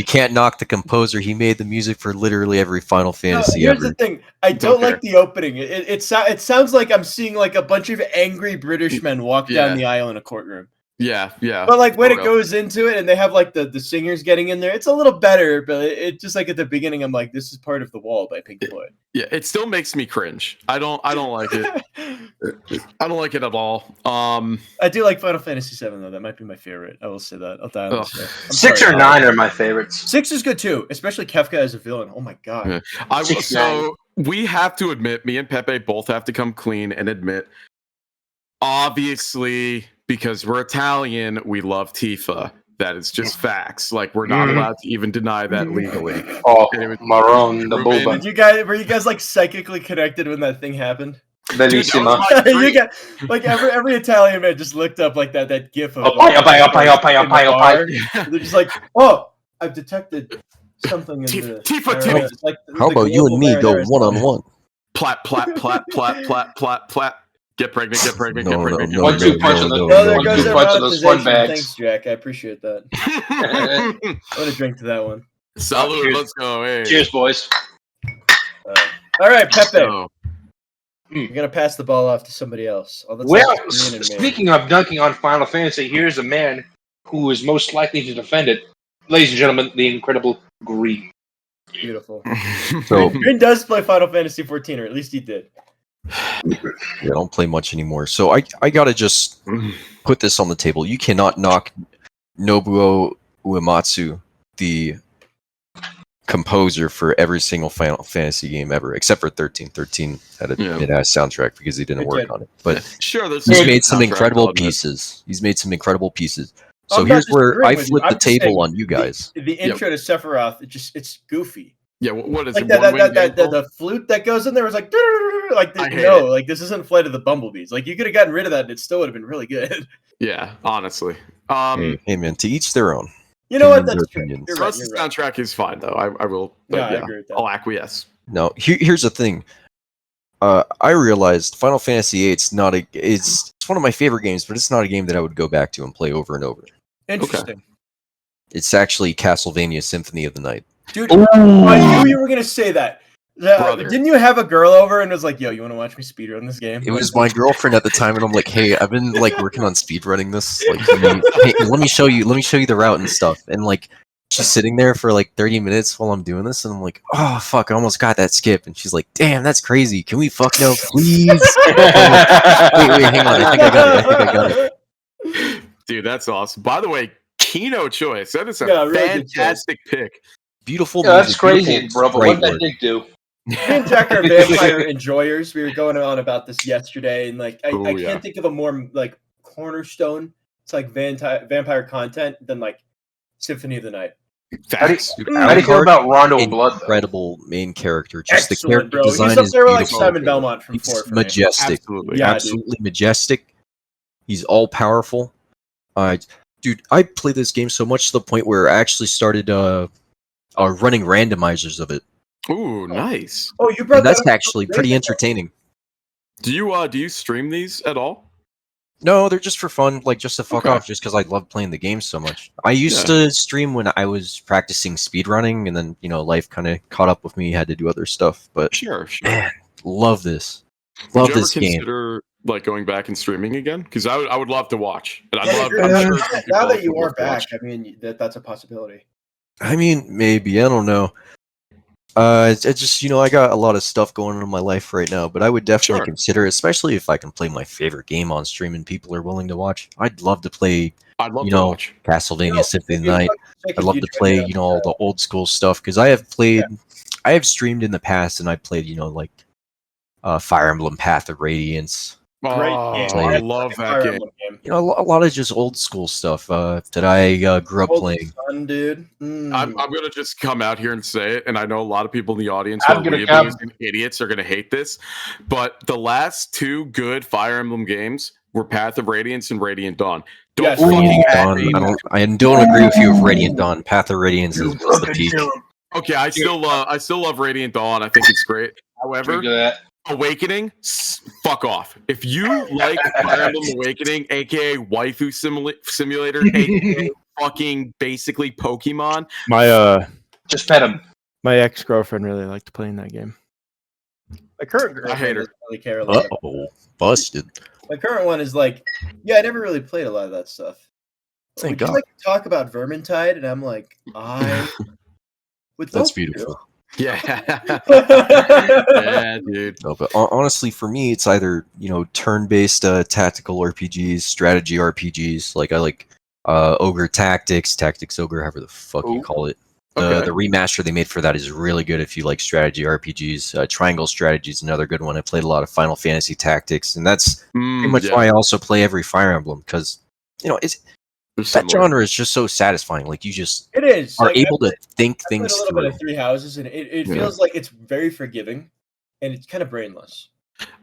can't knock the composer. He made the music for literally every Final Fantasy here's ever. the thing. I don't like the opening. It sounds like I'm seeing like a bunch of angry British men walk down the aisle in a courtroom. Yeah. But like when it goes into it and they have like the singers getting in there, it's a little better. But it just like at the beginning, I'm like, this is Part of the Wall by Pink Floyd. Yeah, it still makes me cringe. I don't like it. I don't like it at all. I do like Final Fantasy VII though. That might be my favorite. I will say that. I'll die on this. 6 or 9 are my favorites. 6 is good too, especially Kefka as a villain. Oh my god. Yeah. So we have to admit, me and Pepe both have to come clean and admit, obviously, because we're Italian, we love Tifa. That is just facts. Like, we're not allowed to even deny that legally. Oh, Maron, the Bulba. Were you guys like psychically connected when that thing happened? Bellissima. You got like every Italian man just looked up like that gif of they're just like, oh, I've detected something in the Tifa. Like, how about you and me go one-on-one? Plat. Get pregnant. No, 1-2 punch on the sweat bags. Thanks, Jack. I appreciate that. I'm gonna drink to that one. Salud, let's go. Hey. Cheers, boys. All right, Pepe. You're gonna pass the ball off to somebody else. Speaking of dunking on Final Fantasy, here's a man who is most likely to defend it. Ladies and gentlemen, the incredible Green. Beautiful. So Green does play Final Fantasy 14, or at least he did. Yeah, I don't play much anymore. So I gotta just put this on the table. You cannot knock Nobuo Uematsu, the composer for every single Final Fantasy game ever, except for 13. 13 had it has soundtrack because he didn't work on it. But sure, he's made some incredible pieces. So here's where I flip the table on you guys. The intro to Sephiroth, it's goofy. Yeah, what is like it? The flute that goes in there was like this isn't Flight of the Bumblebees. Like you could have gotten rid of that and it still would have been really good. Yeah, honestly. Hey man, to each their own. You know what? That's true. The rest of the soundtrack is fine though. I will. I agree with that. I'll acquiesce. No, here's the thing. I realized Final Fantasy VIII it's one of my favorite games, but it's not a game that I would go back to and play over and over. Interesting. Okay. It's actually Castlevania Symphony of the Night. Dude, I knew you were gonna say that. Didn't you have a girl over and was like, "Yo, you want to watch me speedrun this game?" It was my girlfriend at the time, and I'm like, "Hey, I've been like working on speedrunning this. Like, hey, let me show you the route and stuff." And like, she's sitting there for like 30 minutes while I'm doing this, and I'm like, "Oh fuck, I almost got that skip." And she's like, "Damn, that's crazy. Can we fuck no, please?" Wait, hang on. I think I got it. Dude, that's awesome. By the way, Kino choice. That is a Yeah, really good fantastic pick. Beautiful Yeah, music. that's crazy, beautiful bro. But sprite what did that work. dick do? Me and Jack are vampire enjoyers. We were going on about this yesterday, and like I Oh, can't think of a more like cornerstone. It's like vampire content than like Symphony of the Night. Facts. Dude, How do you feel Alucard, about Rondo Blood, though? incredible main character. Just Excellent, the character bro. design He's up is there with like beautiful. Simon Belmont from He's 4 for me. majestic. Absolutely. Yeah, Absolutely majestic. He's all powerful. Dude, I play this game so much to the point where I actually started running randomizers of it. Ooh, nice. Oh, you brought And that's that up actually days pretty ago. entertaining. Do you stream these at all? No, they're just for fun, like just to fuck Okay. off, just because I love playing the game so much. I used to stream when I was practicing speedrunning, and then life kind of caught up with me. Had to do other stuff, but Sure. man, love this. Would Love you ever this game. consider like going back and streaming again? Because I would love to watch. And I'd Yeah, love. you're- I'm now, sure now some people that you would are love to watch. back, I mean that's a possibility. I mean, maybe I don't know. It's just I got a lot of stuff going on in my life right now, but I would definitely Sure. consider, especially if I can play my favorite game on stream and people are willing to watch. I'd love to play, I'd love to watch. Castlevania Symphony of the It'd be Night. fucking sick I'd if love you to joined play, us. all the old school stuff because I have played, I have streamed in the past, and I played, like Fire Emblem Path of Radiance. Great Oh, game. Play I it. love Fire that game. Emblem game. A lot of just old school stuff that I grew up Old playing. Sun, dude. I'm gonna just come out here and say it, and I know a lot of people in the audience I'm who are gonna weeaboos come. and idiots are gonna hate this, but the last two good Fire Emblem games were Path of Radiance and Radiant Dawn. Don't Yes, fucking Radiant at Dawn. me. I don't agree with you with Radiant Dawn. Path of Radiance was the peak. Okay, I still love Radiant Dawn. I think it's great. However, Drink to that. Awakening, fuck off. If you like Fire Emblem Awakening, aka Waifu Simulator, aka fucking basically Pokemon, Just pet him. My ex-girlfriend really liked playing that game. My current I girlfriend hate her. doesn't really care a lot. Uh-oh. Busted. My current one is like, yeah, I never really played a lot of that stuff. Thank Would you God. like to talk about Vermintide? And I'm like, I would That's love to. beautiful. yeah, yeah, dude. No, but honestly, for me, it's either turn-based tactical RPGs, strategy RPGs. Like I like Ogre Tactics Ogre, however the fuck you Ooh. call it. Okay. The remaster they made for that is really good if you like strategy RPGs. Triangle Strategy is another good one. I played a lot of Final Fantasy Tactics, and that's pretty much why I also play every Fire Emblem because it's that genre is just so satisfying. Like you just It is. are Like, able to think I played things a little through. bit of Three Houses, and it Yeah. feels like it's very forgiving, and it's kind of brainless.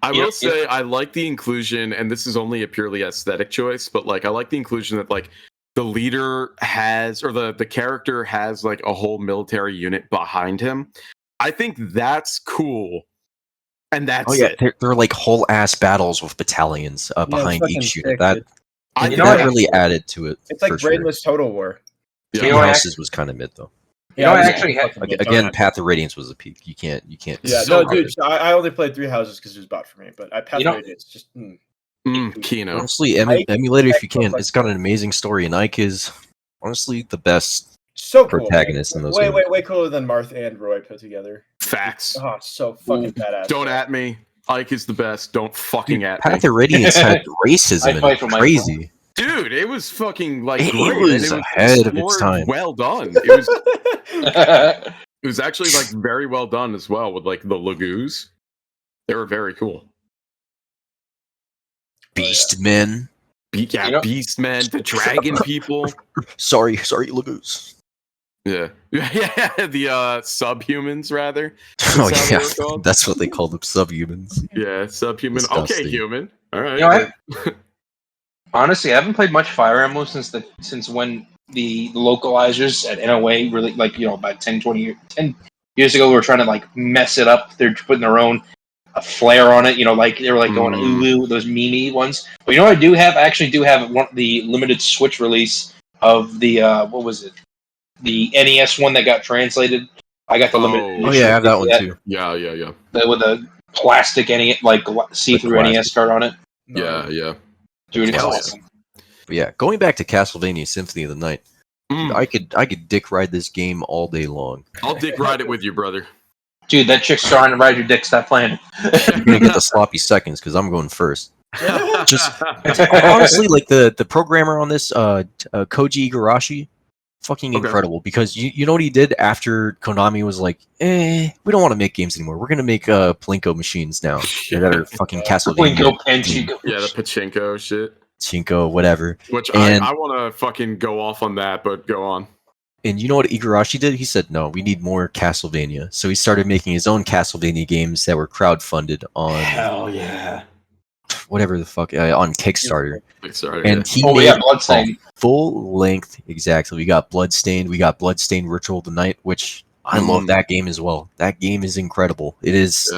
I Yeah, will say I like the inclusion, and this is only a purely aesthetic choice, but like I like the inclusion that like the leader has or the character has like a whole military unit behind him. I think that's cool. And that's Oh yeah, it. they're like whole ass battles with battalions Yeah, it's behind fucking each unit. sick, That dude. I You know that what? really added to it. It's like for sure. brainless Total War. Yeah. Two You know what, Houses was kind of mid though. You know, I I was actually had- fucking Again, hooked on Path of Radiance was the peak. You can't. that. Yeah, so no, good. dude. So I only played Three Houses because it was bought for me, but I Path You know- Radiance just. Kino. Honestly, Ike- emulate it if you Ike- can. It's got an amazing story, and Ike is honestly the best. So cool. Protagonist man. in those way, games. way cooler than Marth and Roy put together. Facts. Oh, so fucking badass. Don't at me. Ike is the best. Don't fucking at me. Path of Radiance had racism I in fight it. for my Crazy. Dude, it was fucking like It great. was and ahead of its explored time. Well done. It was actually like very well done as well with like the Lagoos. They were very cool. Beastmen. You know, Beastmen, the dragon people. Sorry, Lagoos. Yeah. Yeah, the subhumans rather. Oh That's how yeah, they were called? that's what they call them, subhumans. Yeah, subhuman. Disgusting. Okay, human. All right. You know, honestly, I haven't played much Fire Emblem since when the localizers at NOA really about 10 years ago were trying to like mess it up. They're putting their own flair on it. Like they were like going ooh, those meme ones. But you know what I do have? I actually do have the limited Switch release of the what was it? The NES one that got translated. I got the limited. Oh yeah, I have that one too. Yeah. With a plastic NES, like see-through plastic. NES card on it. Yeah. Dude, it's Yeah. awesome. But yeah, going back to Castlevania Symphony of the Night, Mm. I could dick ride this game all day long. I'll dick ride it with you, brother. Dude, that chick's starting to ride your dick. Stop playing. You're gonna get the sloppy seconds because I'm going first. Just honestly, like the programmer on this, Koji Igarashi, fucking Okay. incredible. Because you know what he did after Konami was like, we don't want to make games anymore. We're gonna make Plinko machines now that are fucking Castlevania. Plinko Pachinko. Yeah, the pachinko shit. Chinko, whatever. Which And- I want to fucking go off on that, but go on. And you know what Igarashi did? He said, no, we need more Castlevania. So he started making his own Castlevania games that were crowdfunded on Hell yeah. whatever the fuck, on Kickstarter. Sorry. And he Oh, made yeah, Bloodstained. full length, exactly. We got Bloodstained, Ritual of the Night, which I love that game as well. That game is incredible. It is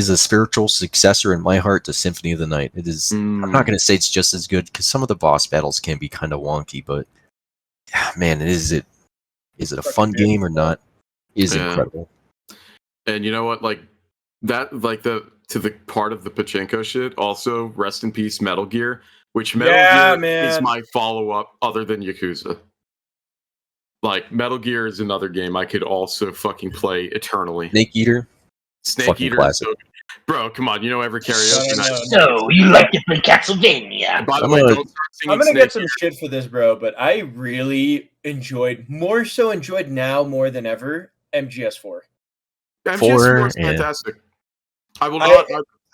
a spiritual successor in my heart to Symphony of the Night. It is. I'm not going to say it's just as good because some of the boss battles can be kind of wonky, but man, is it a fun game or not? It is incredible. And you know what? Like that, like the part of the pachinko shit. Also, rest in peace, Metal Gear. Which Metal Gear is my follow up, other than Yakuza. Like Metal Gear is another game I could also fucking play eternally. Snake Eater. Snake Eater is so good. Bro, come on, you know every karaoke night. So, you like to play Castlevania? By the way, don't start singing I'm gonna Snake get some shit for this, bro, but I really enjoyed now more than ever MGS4. MGS4 is fantastic. I will not.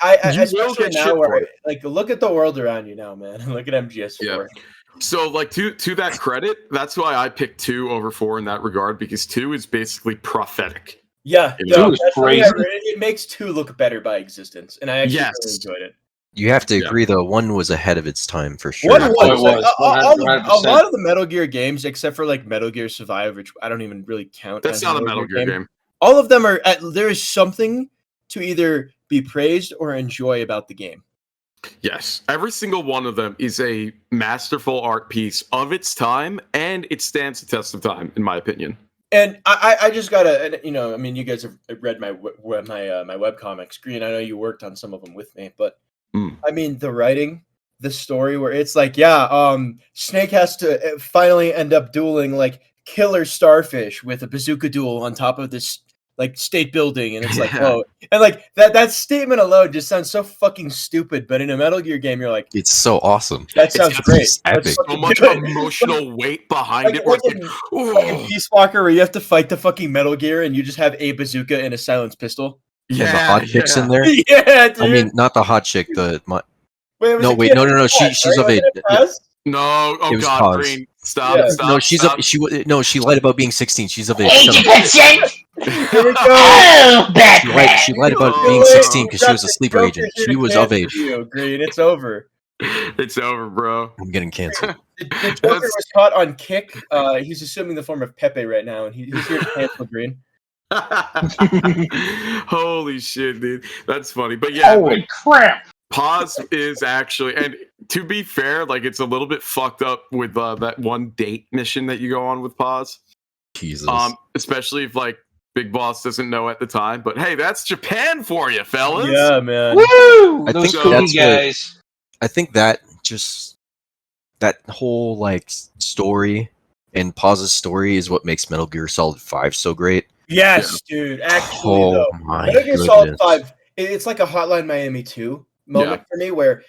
I You will especially get now shit where for it. like look at the world around you now, man. Look at MGS4. Yeah. So, like to that credit, that's why I picked 2 over 4 in that regard, because 2 is basically prophetic. Yeah, You know? no, It's that's crazy. something it makes 2 look better by existence, and I actually Yes. really enjoyed it. You have to agree, though. 1 was ahead of its time for sure. One it was, was, a 100%. lot of the Metal Gear games, except for like Metal Gear Survive, which I don't even really count. That's as not a Metal Gear game. All of them are. There is something to either be praised or enjoy about the game. Yes, every single one of them is a masterful art piece of its time, and it stands the test of time, in my opinion. And I just gotta, I mean, you guys have read my webcomics. Green, I know you worked on some of them with me, but I mean, the writing, the story, where it's like, Snake has to finally end up dueling like killer starfish with a bazooka duel on top of this like state building, and it's like, whoa, and like that statement alone just sounds so fucking stupid. But in a Metal Gear game, you're like, It's so awesome. that sounds got great. epic. So much emotional weight behind it. Where it's like in Peace Walker, where you have to fight the fucking Metal Gear, and you just have a bazooka and a silenced pistol. And the hot chick's in there. Yeah, dude. I mean, not the hot chick. No. She's She's of age. No, oh It was god, Paz. Green, stop, Yeah. stop. No, she's stop. she lied about being 16. She's of age. Age Shut up. Here we go. Oh, Batman! She lied about Oh, being wait, 16 because she was a sleeper Joker agent. here She to was of cancel age. you, Green, it's over. It's over, bro. I'm getting canceled. The Joker was caught on Kick. He's assuming the form of Pepe right now, and he's here to cancel Green. Holy shit, dude. That's funny. But yeah, Holy crap! Pause is actually, and to be fair, like it's a little bit fucked up with that one date mission that you go on with Pause. Jesus. Especially if like Big Boss doesn't know at the time. But hey, that's Japan for you, fellas. Yeah, man. Woo! I Those think cookie that's what- guys. I think that whole like story and Pause's story is what makes Metal Gear Solid 5 so great. Yes, dude. Actually, Oh though, my Metal Gear Solid goodness. 5, it's like a Hotline Miami 2 moment for me, where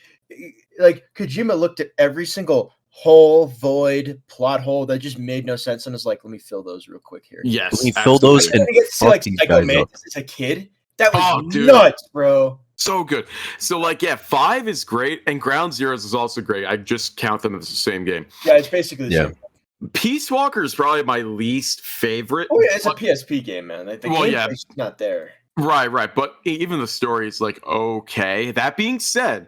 like Kojima looked at every single hole, void, plot hole that just made no sense, and was like, "Let me fill those real quick here." Yes. Let me fill those absolutely. and I get to see fuck like these Psycho guys up. Mantis as a kid. That was Oh, dude. nuts, bro. So good. So like, yeah, 5 is great, and Ground Zeroes is also great. I just count them as the same game. Yeah, it's basically the Yeah. same. Peace Walker is probably my least favorite. Oh yeah, it's a but- PSP game, man. Like, the Well, gameplay's yeah. just not there. Right. But even the story is like, okay. That being said,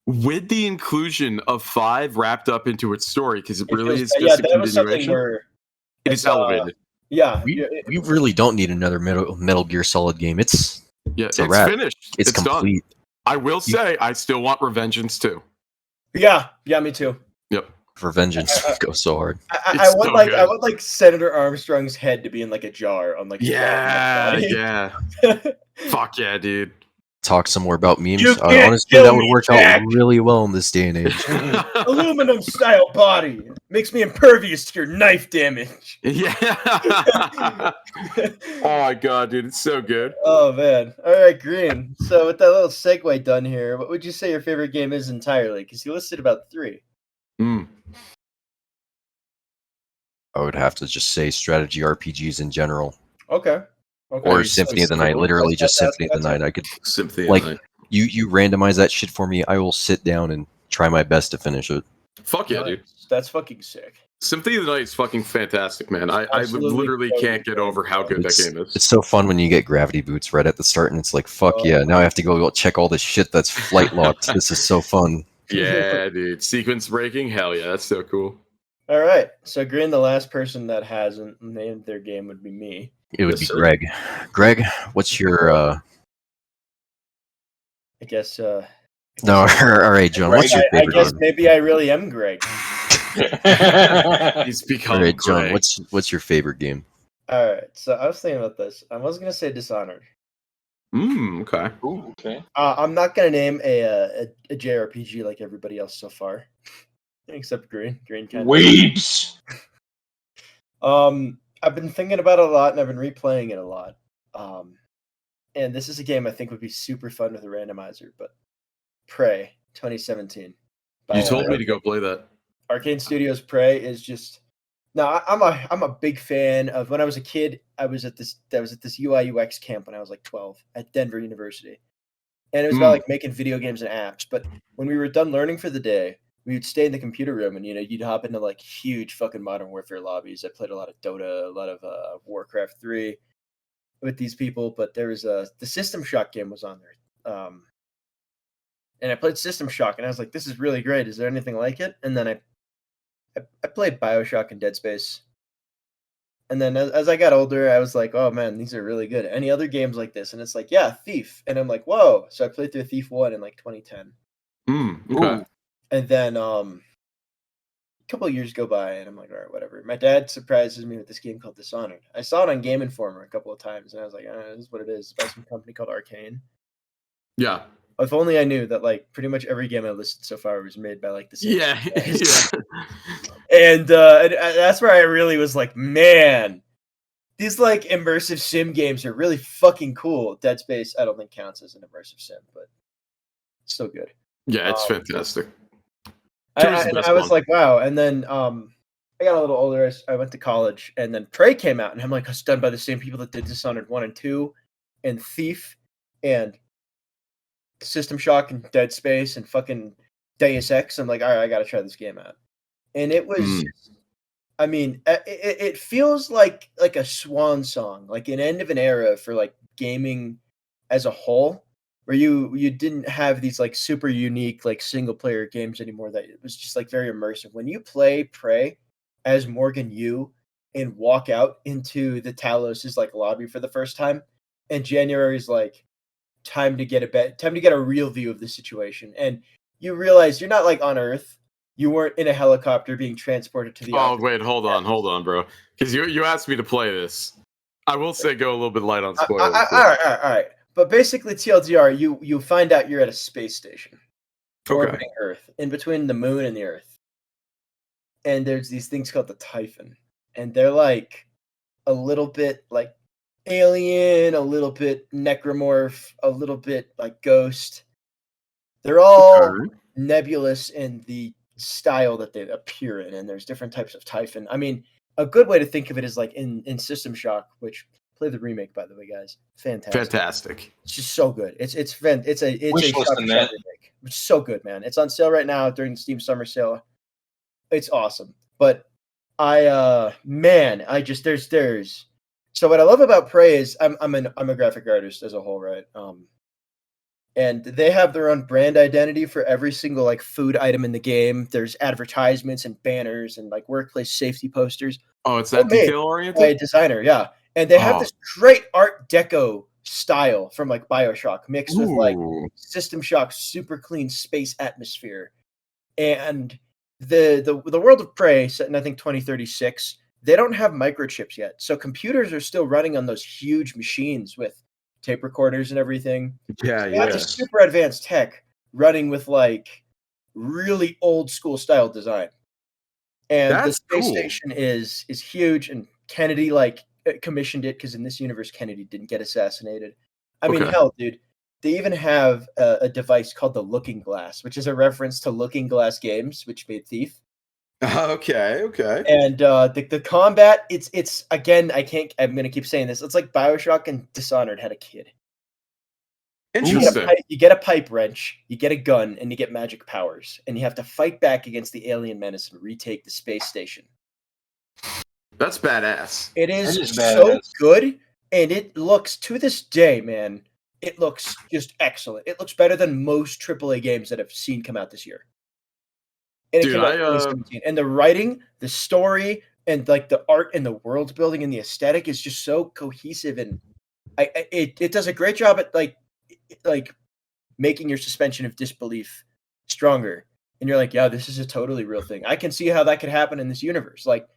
with the inclusion of 5 wrapped up into its story, because it really is just a that was something continuation, where it is it's, elevated. yeah, We really don't need another Metal Gear Solid game. It's Yeah, a it's wrap. finished. it's done. complete. I will say, I still want Revengeance too. yeah, me too. Yep. For Vengeance goes so hard. I It's want so like good. I want like Senator Armstrong's head to be in like a jar on like Yeah. Fuck yeah, dude. talk some more about memes. You can't Honestly, kill that would me, work Jack! out really well in this day and age. Aluminum style body makes me impervious to your knife damage. Yeah. Oh my god, dude, it's so good. Oh man! All right, Green. So with that little segue done here, what would you say your favorite game is entirely? Because you listed about 3. Mm. I would have to just say strategy RPGs in general, Okay. Okay. or Nice, Symphony of the that's Night. cool. Literally, just That's- Symphony of the that's- Night. I could Sympathy like of the Night. you randomize that shit for me. I will sit down and try my best to finish it. Fuck yeah, dude. That's fucking sick. Sympathy of the Night is fucking fantastic, man. I Absolutely literally can't get over how good that game It's is. so fun when you get gravity boots right at the start, and it's like, fuck Oh. yeah! Now I have to go check all this shit that's flight locked. This is so fun. Yeah, dude. Sequence breaking? Hell yeah, that's so cool. All right. So Green, the last person that hasn't named their game would be me. It would Yes, be sir. Greg. Greg, what's your I guess. No, all right, John. What's your I favorite guess game? maybe I really am Greg. He's become All right, John. Greg. What's your favorite game? All right. So I was thinking about this. I was gonna say Dishonored. Okay. Ooh, okay. I'm not gonna name a JRPG like everybody else so far, except Green. Green kind of. Weeps. I've been thinking about it a lot, and I've been replaying it a lot. And this is a game I think would be super fun with a randomizer. But Prey 2017. You told me to go play that. Arcane Studios Prey is just. No, I'm a big fan of. When I was a kid, I was at this UI UX camp when I was like 12 at Denver University, and it was about like making video games and apps. But when we were done learning for the day, we would stay in the computer room, and you'd hop into like huge fucking Modern Warfare lobbies. I played a lot of Dota, a lot of Warcraft 3 with these people. But there was the System Shock game was on there, and I played System Shock, and I was like, "This is really great. Is there anything like it?" And then I played BioShock and Dead Space. And then as I got older, I was like, oh man, these are really good. Any other games like this? And it's like, yeah, Thief. And I'm like, whoa. So I played through Thief 1 in like 2010. Okay. Ooh. And then a couple of years go by and I'm like, all right, whatever. My dad surprises me with this game called Dishonored. I saw it on Game Informer a couple of times and I was like, this is what it is. It's by some company called Arcane. Yeah. If only I knew that like pretty much every game I listed so far was made by like the same Yeah. guys. And that's where I really was like, man, these like immersive sim games are really fucking cool. Dead Space, I don't think counts as an immersive sim, but it's so good. Yeah, it's fantastic. I was like, wow. And then I got a little older. I went to college, and then Prey came out, and I'm like, it's done by the same people that did Dishonored 1 and 2, and Thief, and System Shock, and Dead Space, and fucking Deus Ex. I'm like, all right, I gotta try this game out. And it was, I mean, it feels like a swan song, like an end of an era for like gaming as a whole, where you didn't have these like super unique like single player games anymore. That it was just like very immersive. When you play Prey as Morgan Yu and walk out into the Talos' like lobby for the first time, and January's like time to get a real view of the situation, and you realize you're not like on Earth. You weren't in a helicopter being transported to the. Oh wait, hold on, bro. Because you asked me to play this. I will say go a little bit light on spoilers. All right. But basically, TLDR, you find out you're at a space station orbiting Earth, in between the moon and the Earth, and there's these things called the Typhon, and they're like a little bit like alien, a little bit necromorph, a little bit like ghost. They're all nebulous in the style that they appear in, and there's different types of Typhon. I mean, a good way to think of it is like in System Shock, which play the remake, by the way, guys. Fantastic. It's just so good. It's a Shock remake. It's so good, man. It's on sale right now during the Steam Summer Sale. It's awesome. But there's so what I love about Prey is I'm a graphic artist as a whole, right? And they have their own brand identity for every single like food item in the game. There's advertisements and banners and like workplace safety posters. Oh, it's that detail oriented? By a designer, yeah. And they have this great Art Deco style from like BioShock mixed with like System Shock's super clean space atmosphere. And the world of Prey, set in I think 2036, they don't have microchips yet. So computers are still running on those huge machines with tape recorders and everything. Yeah, They have yeah. this super advanced tech running with like really old school style design. And the That's space cool. station is huge, and Kennedy like commissioned it because in this universe Kennedy didn't get assassinated. I mean, Okay. hell, dude, they even have a device called the Looking Glass, which is a reference to Looking Glass Games, which made Thief. Okay. And the combat, it's again, I'm gonna keep saying this. It's like BioShock and Dishonored had a kid. Interesting. You get a pipe wrench, you get a gun, and you get magic powers, and you have to fight back against the alien menace and retake the space station. That's badass. It is That is so badass. good, and it looks to this day, man. It looks just excellent. It looks better than most AAA games that I've seen come out this year. And it Dude, came out in 2017. And the writing, the story, and like the art and the world building and the aesthetic is just so cohesive, and it does a great job at like making your suspension of disbelief stronger. And you're like, yeah, this is a totally real thing. I can see how that could happen in this universe. Like,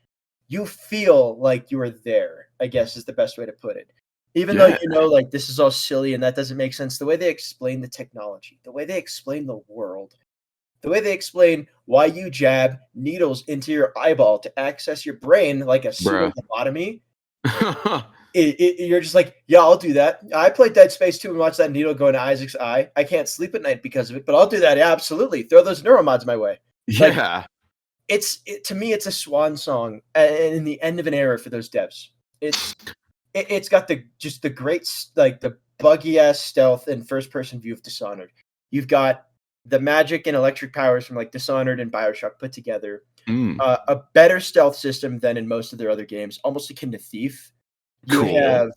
you feel like you are there, I guess is the best way to put it. Even though you know, like, this is all silly and that doesn't make sense, the way they explain the technology, the way they explain the world, the way they explain why you jab needles into your eyeball to access your brain like a pseudo lobotomy, you're just like, yeah, I'll do that. I played Dead Space 2 and watched that needle go into Isaac's eye. I can't sleep at night because of it, but I'll do that. Yeah, absolutely. Throw those neuromods my way. Yeah. Like, to me, it's a swan song and the end of an era for those devs. It's got the great, like, the buggy ass stealth and first person view of Dishonored. You've got the magic and electric powers from like Dishonored and BioShock put together. A better stealth system than in most of their other games, almost akin to Thief. You have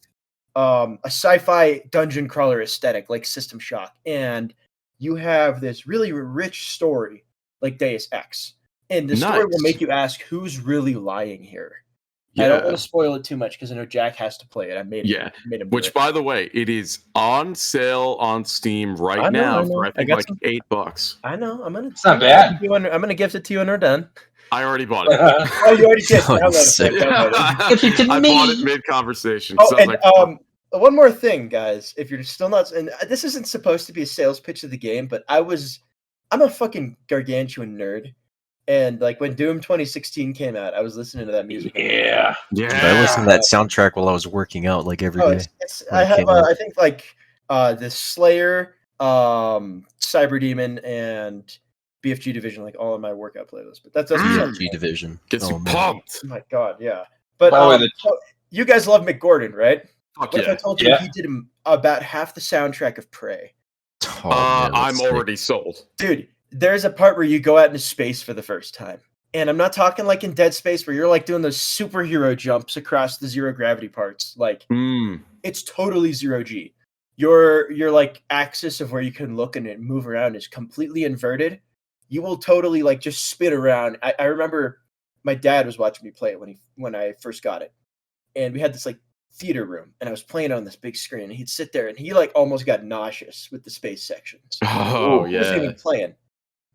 a sci-fi dungeon crawler aesthetic like System Shock, and you have this really rich story like Deus Ex. And the story will make you ask, who's really lying here? Yeah. I don't want to spoil it too much because I know Jack has to play it. I made him. Which, by the way, it is on sale on Steam right now for I think like $8. I know. It's not bad. I'm gonna gift it to you when we're done. I already bought it. Oh, you already did. I bought it mid-conversation. Oh, and one more thing, guys. If you're still not, and this isn't supposed to be a sales pitch of the game, but I'm a fucking gargantuan nerd. And like when Doom 2016 came out, I was listening to that music. Yeah. I listened to that soundtrack while I was working out, like every day. I have, I think, like the Slayer, Cyber Demon, and BFG Division, like all in my workout playlist. But that's BFG Division. Gets you pumped. Oh my god, yeah. But you guys love Mick Gordon, right? Fuck what yeah. if I told you he did about half the soundtrack of Prey? I'm already sold, dude. There's a part where you go out into space for the first time. And I'm not talking like in Dead Space where you're like doing those superhero jumps across the zero gravity parts. Like it's totally zero G. Your like axis of where you can look and move around is completely inverted. You will totally like just spin around. I remember my dad was watching me play it when I first got it. And we had this like theater room and I was playing it on this big screen and he'd sit there and he like almost got nauseous with the space sections. Oh, he wasn't even playing.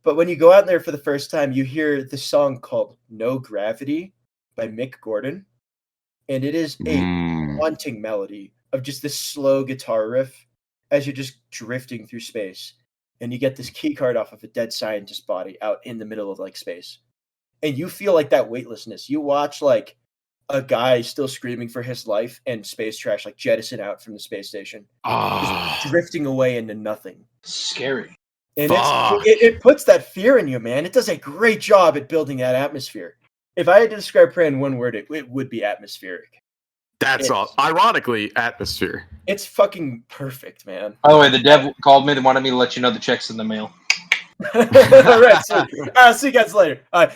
But when you go out there for the first time, you hear the song called No Gravity by Mick Gordon. And it is a haunting melody of just this slow guitar riff as you're just drifting through space. And you get this key card off of a dead scientist body out in the middle of like space. And you feel like that weightlessness. You watch like a guy still screaming for his life and space trash like jettison out from the space station. Just drifting away into nothing. Scary. And it puts that fear in you, man. It does a great job at building that atmosphere. If I had to describe Prey in one word, it would be atmospheric. That's all. Ironically, atmosphere. It's fucking perfect, man. By the way, the dev called me. They wanted me to let you know the check's in the mail. All right, see you guys later. I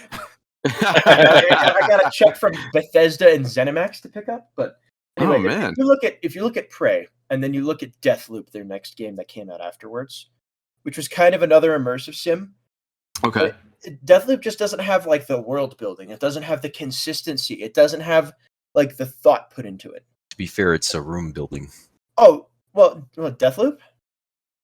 got a check from Bethesda and ZeniMax to pick up. But anyway, man. if you look at Prey and then you look at Deathloop, their next game that came out afterwards, which was kind of another immersive sim. Okay. Deathloop just doesn't have like the world building. It doesn't have the consistency. It doesn't have like the thought put into it. To be fair, it's a room building. Oh, well, Deathloop?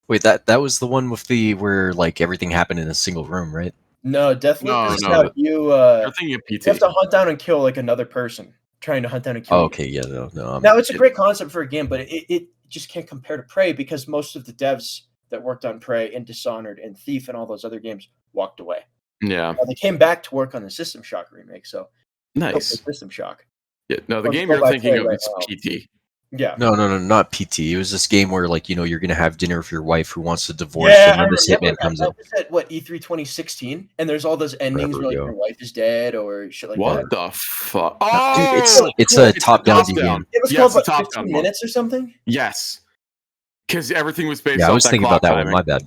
Wait, that was the one with where like everything happened in a single room, right? No, Deathloop is how you thinking of PT. You have to hunt down and kill like another person, trying to hunt down and kill. Oh, okay, yeah, no. Now it's a great concept for a game, but it just can't compare to Prey because most of the devs that worked on Prey and Dishonored and Thief and all those other games walked away. Yeah. They came back to work on the System Shock remake, so Nice. System Shock. Yeah. No, the Let's game go you're by thinking Prey of right is now. PT. Yeah. No, not PT. It was this game where, like, you know, you're gonna have dinner with your wife who wants to divorce, Yeah, and I then this remember hitman comes in. That was at what E3 2016, and there's all those endings Forever where like ago. your wife is dead or shit like What that. the fuck? Dude, Oh, it's cool. a It's the top-down top-down. game. It was Yeah, called it's the what, top-down 15 one. minutes or something? Yes. Because everything was based Yeah, I off was that thinking clock about that timing. one. My bad.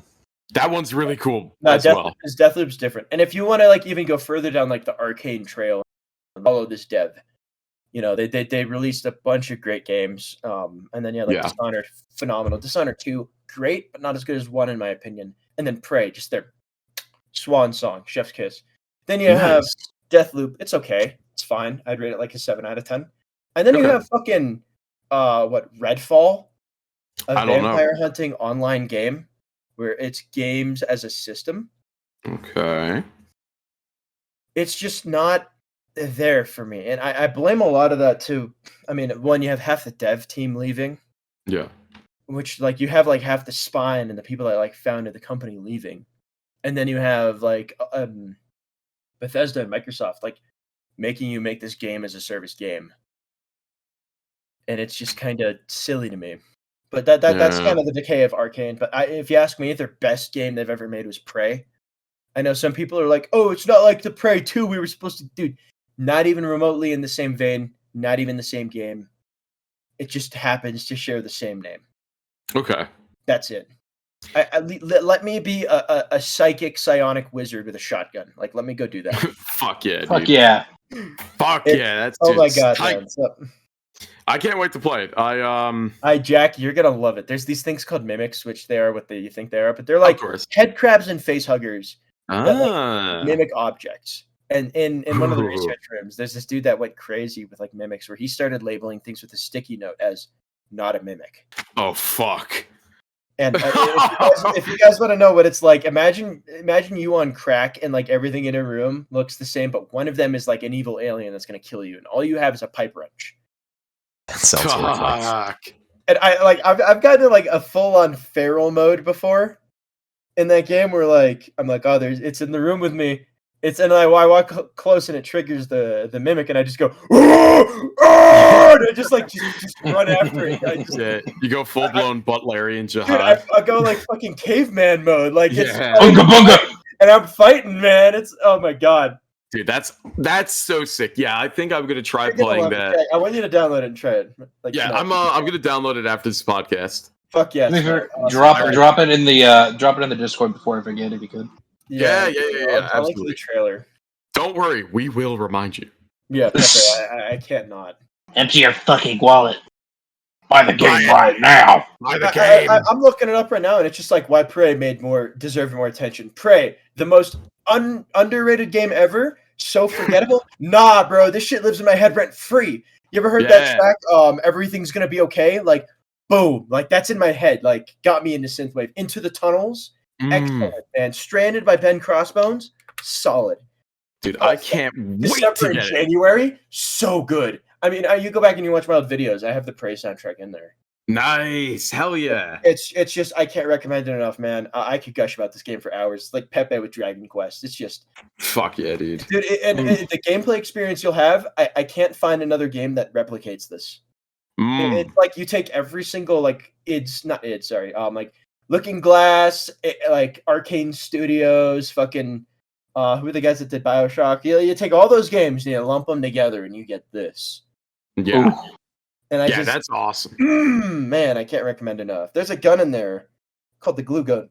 That one's really cool No, as well. Deathloop's different. And if you want to like even go further down like the arcane trail, follow this dev. You know, they released a bunch of great games. And then Dishonored, phenomenal. Dishonored 2, great, but not as good as 1 in my opinion. And then Prey, just their swan song, chef's kiss. Then you have Deathloop, it's okay. It's fine. I'd rate it like a 7 out of 10. And then you have fucking Redfall, a I don't know. vampire hunting online game where it's games as a system. Okay. It's just not there for me. And I blame a lot of that too. I mean, one, you have half the dev team leaving. Yeah. Which like you have like half the spine and the people that like founded the company leaving. And then you have like Bethesda and Microsoft like making you make this game as a service game. And it's just kind of silly to me. But that's kind of the decay of Arcane. But if you ask me, their best game they've ever made was Prey. I know some people are like, oh, it's not like the Prey 2 we were supposed to do. Not even remotely in the same vein, not even the same game. It just happens to share the same name. Okay. That's it. Let me be a psychic psionic wizard with a shotgun. Like, let me go do that. Fuck yeah, dude. Fuck yeah. Fuck yeah. That's Oh my just god, tight. man. So, I can't wait to play it. Jack, you're gonna love it. There's these things called mimics, which they are what you think they are, but they're like Of course. head crabs and face huggers that Ah. mimic objects. And in one of the Ooh. research rooms, there's this dude that went crazy with like mimics, where he started labeling things with a sticky note as not a mimic. Oh fuck. And if you guys want to know what it's like, imagine you on crack and like everything in a room looks the same, but one of them is like an evil alien that's gonna kill you, and all you have is a pipe wrench. That sounds horrifying. Fuck. And I've gotten to like a full on feral mode before in that game where like I'm like, oh, it's in the room with me. And I walk close and it triggers the mimic, and I just go, and I just run after it. Yeah, you go full blown Butlerian jihad. Dude, I go like fucking caveman mode, like it's Bunga bunga. and I'm fighting, man. It's oh my god. Dude, that's so sick. Yeah, I think I'm gonna try You're gonna playing love it, that. Jack. I want you to download it and try it. Like, Yeah, tonight. I'm gonna download it after this podcast. Fuck yeah. Drop it in the Discord before I forget if you could. Yeah, I'll link absolutely. the trailer. Don't worry, we will remind you. Yeah, I can't not. Empty your fucking wallet. Buy the game Buy right now. Buy the game. I'm looking it up right now, and it's just like why Prey deserved more attention. Prey, the most underrated game ever, so forgettable. Nah, bro, this shit lives in my head rent free. You ever heard that track? Everything's gonna be okay. Like, boom, like that's in my head. Like, got me into synthwave. Into the Tunnels, excellent, man. Stranded by Ben Crossbones, solid. Dude, I can't wait December to and get it. January, so good. I mean, you go back and you watch my old videos. I have the Prey soundtrack in there. Nice, hell yeah. It's just I can't recommend it enough, man. I could gush about this game for hours. It's like Pepe with Dragon Quest. It's just Fuck yeah, dude. and the gameplay experience you'll have. I can't find another game that replicates this. It's like you take every single like like Looking Glass, like Arcane Studios, fucking who are the guys that did BioShock? You take all those games and you lump them together and you get this. Yeah. Ooh. And That's awesome. Man, I can't recommend enough. There's a gun in there called the glue gun,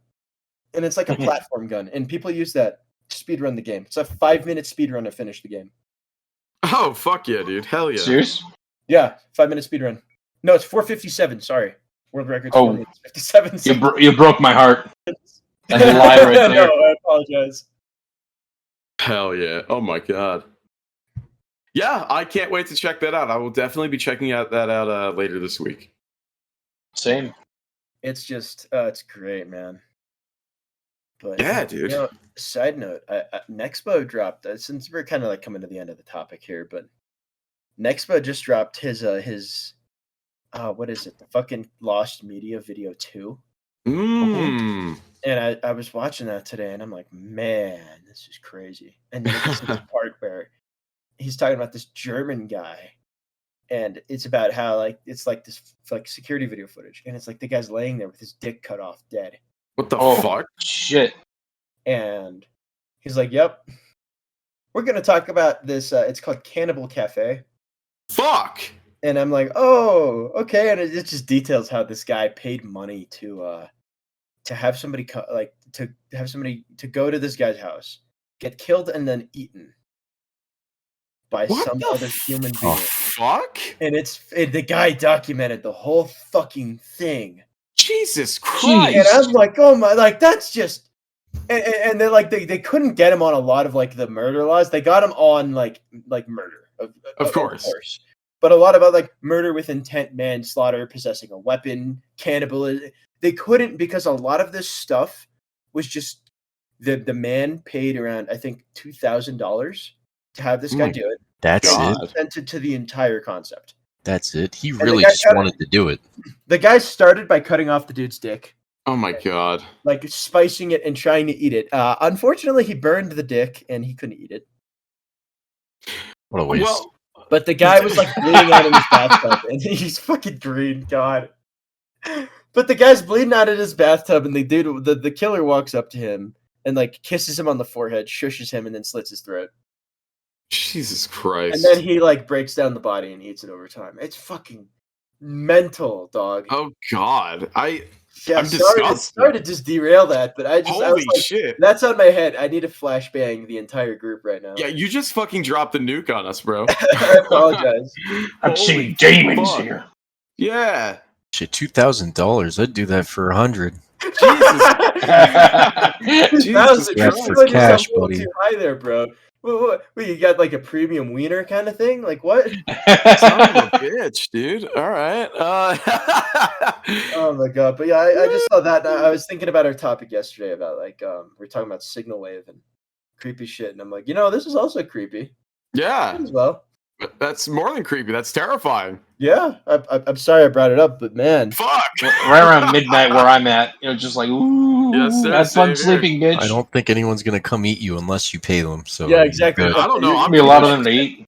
and it's like a platform gun, and people use that to speedrun the game. It's a 5-minute speedrun to finish the game. Oh fuck yeah, dude. Hell yeah. Serious? Yeah, 5-minute speedrun. No, it's 4:57. Sorry, world record's Oh. 4:57. You broke my heart. That's a lie right there. No, I apologize. Hell yeah. Oh my god. Yeah, I can't wait to check that out. I will definitely be checking that out later this week. Same. It's just, it's great, man. But Yeah, dude. You know, side note, Nexpo dropped. Since we're kind of like coming to the end of the topic here, but Nexpo just dropped his what is it? The fucking Lost Media Video 2. Mm. And I was watching that today, and I'm like, man, this is crazy. And then it gets to this part where he's talking about this German guy, and it's about how like it's like this like security video footage, and it's like the guy's laying there with his dick cut off, dead. What the Oh, fuck? shit. And he's like, "Yep, we're gonna talk about this. It's called Cannibal Cafe." Fuck. And I'm like, "Oh, okay." And it just details how this guy paid money to have somebody to have somebody to go to this guy's house, get killed, and then eaten by What some the other human being. fuck? And the guy documented the whole fucking thing. Jesus Christ. And I'm like, oh my, like that's just, and they're like they couldn't get him on a lot of like the murder laws. They got him on like murder, Of course. But a lot about like murder with intent, manslaughter, possessing a weapon, cannibalism. They couldn't, because a lot of this stuff was just the man paid around, I think, $2,000 to have this guy do it. That's God. it. Consented to the entire concept. That's it. He the really guy just got it. wanted to do it. The guy started by cutting off the dude's dick, Oh my god. like spicing it and trying to eat it. Unfortunately, he burned the dick and he couldn't eat it. What a waste. Well, But the guy was like bleeding out in his bathtub, and he's fucking green, God. But the guy's bleeding out in his bathtub, and the killer walks up to him and like kisses him on the forehead, shushes him, and then slits his throat. Jesus Christ. And then he like breaks down the body and eats it over time. It's fucking mental, dog. Oh god. I'm Sorry disgusted. to just derail that, but I was Holy like, shit. that's on my head. I need to flashbang the entire group right now. Yeah, you just fucking dropped the nuke on us, bro. I apologize. I'm Holy seeing demons fuck. here. Yeah. Shit, $2,000. I'd do that for 100. Jesus. That's Christ. For cash, buddy. Too high there, bro. What, you got like a premium wiener kind of thing? Like what? Son of a bitch, dude. All right. Oh my god! But yeah, I just saw that. And I was thinking about our topic yesterday about like we're talking about signal wave and creepy shit, and I'm like, this is also creepy Yeah. as well. That's more than creepy. That's terrifying. Yeah, I'm sorry I brought it up, but man, Fuck. Right around midnight where I'm at, just like, ooh, Yes, sir, have fun same here. sleeping, bitch. I don't think anyone's going to come eat you unless you pay them. So yeah, exactly. good. I don't know. There's I'm gonna be a lot of them to eat.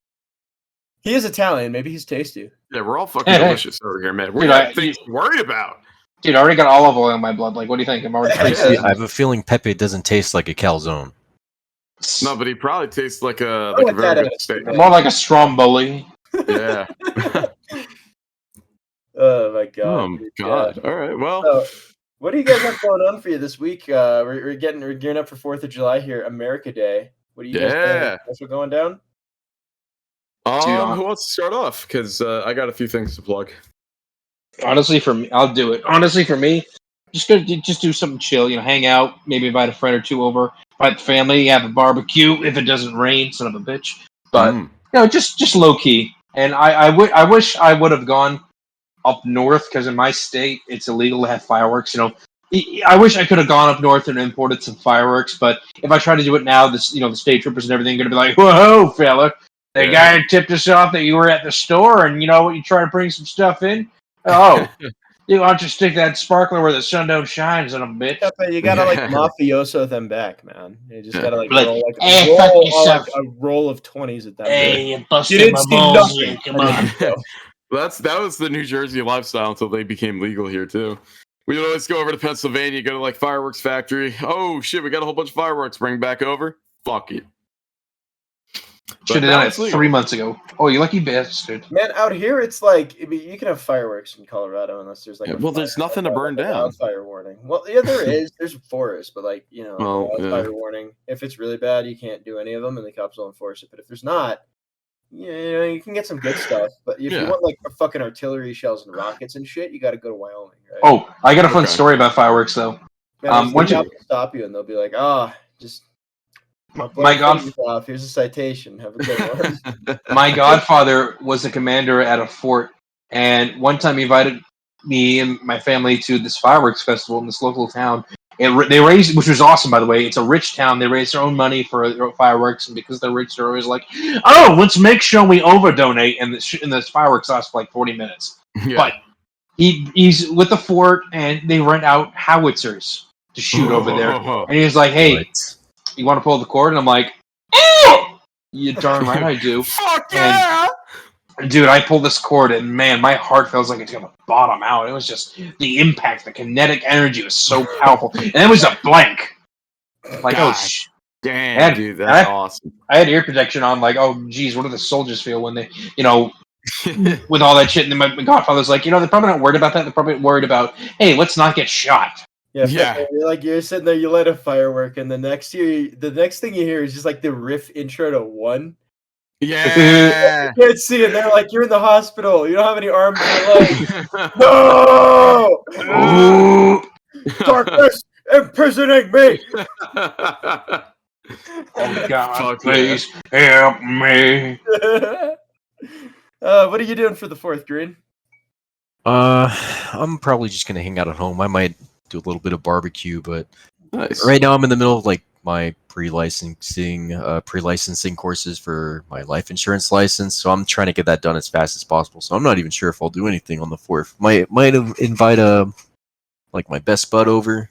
He is Italian. Maybe he's tasty. Yeah, we're all fucking delicious over here, man. We Dude, got things to worry about. Dude, I already got olive oil in my blood. Like, what do you think? I'm already pretty Actually, sick. I have a feeling Pepe doesn't taste like a calzone. No, but he probably tastes like a I like very that good attitude, steak. man. More like a Stromboli. Yeah. Oh my god. Oh dude, god. yeah. All right. Well, So, what do you guys have going on for you this week? We're gearing up for 4th of July here, America Day. What do you guys Yeah. think? What's going down? who wants to start off? Because I got a few things to plug. Honestly, for me, I'll do it. Honestly, for me, just do something chill. Hang out. Maybe invite a friend or two over. Invite the family. Have a barbecue if it doesn't rain. Son of a bitch. But just low key. And I wish I would have gone up north, because in my state it's illegal to have fireworks. I wish I could have gone up north and imported some fireworks. But if I try to do it now, the state troopers and everything are gonna be like, "Whoa, fella! The guy tipped us off that you were at the store, and you try to bring some stuff in. Oh, you want to stick that sparkler where the sun don't shine, son of a bitch." Pepe, you gotta like mafioso them back, man. You just gotta like Like, roll like hey, fuck yourself. a roll of 20s at that. Hey, you You busted didn't my see balls. nothing. Yeah, come on. That was the New Jersey lifestyle until they became legal here too. We would always go over to Pennsylvania, go to like fireworks factory. Oh shit, we got a whole bunch of fireworks. Bring back over. Fuck it. Should have done it 3 months ago. Oh, you lucky bastard. Man, out here it's like you can have fireworks in Colorado unless there's like there's nothing to burn down. Wildfire warning. Well, yeah, there is. There's a forest, but like wildfire warning. If it's really bad, you can't do any of them, and the cops will enforce it. But if there's not, you can get some good stuff. But if you want like fucking artillery shells and rockets and shit, you got to go to Wyoming, right? Oh, I got a fun story about fireworks though. Man, once they'll stop you and they'll be like, just. Off. Here's a citation. Have a good one. My godfather was a commander at a fort, and one time he invited me and my family to this fireworks festival in this local town. And they raised, which was awesome, by the way. It's a rich town. They raise their own money for their fireworks, and because they're rich, they're always like, "Oh, let's make sure we over donate." And the fireworks last for like 40 minutes. Yeah. But he's with the fort, and they rent out howitzers to shoot over there. And he's like, "Hey, Right. you want to pull the cord?" And I'm like, "Oh, you darn right I do." Fuck yeah! And, dude, I pulled this cord, and man, my heart feels like it's gonna bottom out. It was just the impact, the kinetic energy was so powerful, and it was a blank. Like, God. Man, Damn, dude, that's awesome. I had ear protection on. Like, oh, geez, what do the soldiers feel when they, with all that shit? And then my Godfather's like, they're probably not worried about that. They're probably worried about, hey, let's not get shot. Yeah. You're sitting there, you light a firework, and the next thing you hear is just like the riff intro to One. Yeah. You can't see it. They're like, you're in the hospital. You don't have any arms or legs. No! Darkness imprisoning me. Oh God, please help me. What are you doing for the 4th, Green? I'm probably just gonna hang out at home. I might do a little bit of barbecue, but Nice. right now I'm in the middle of like my pre-licensing courses for my life insurance license. So I'm trying to get that done as fast as possible. So I'm not even sure if I'll do anything on the 4th. Might invite like my best bud over.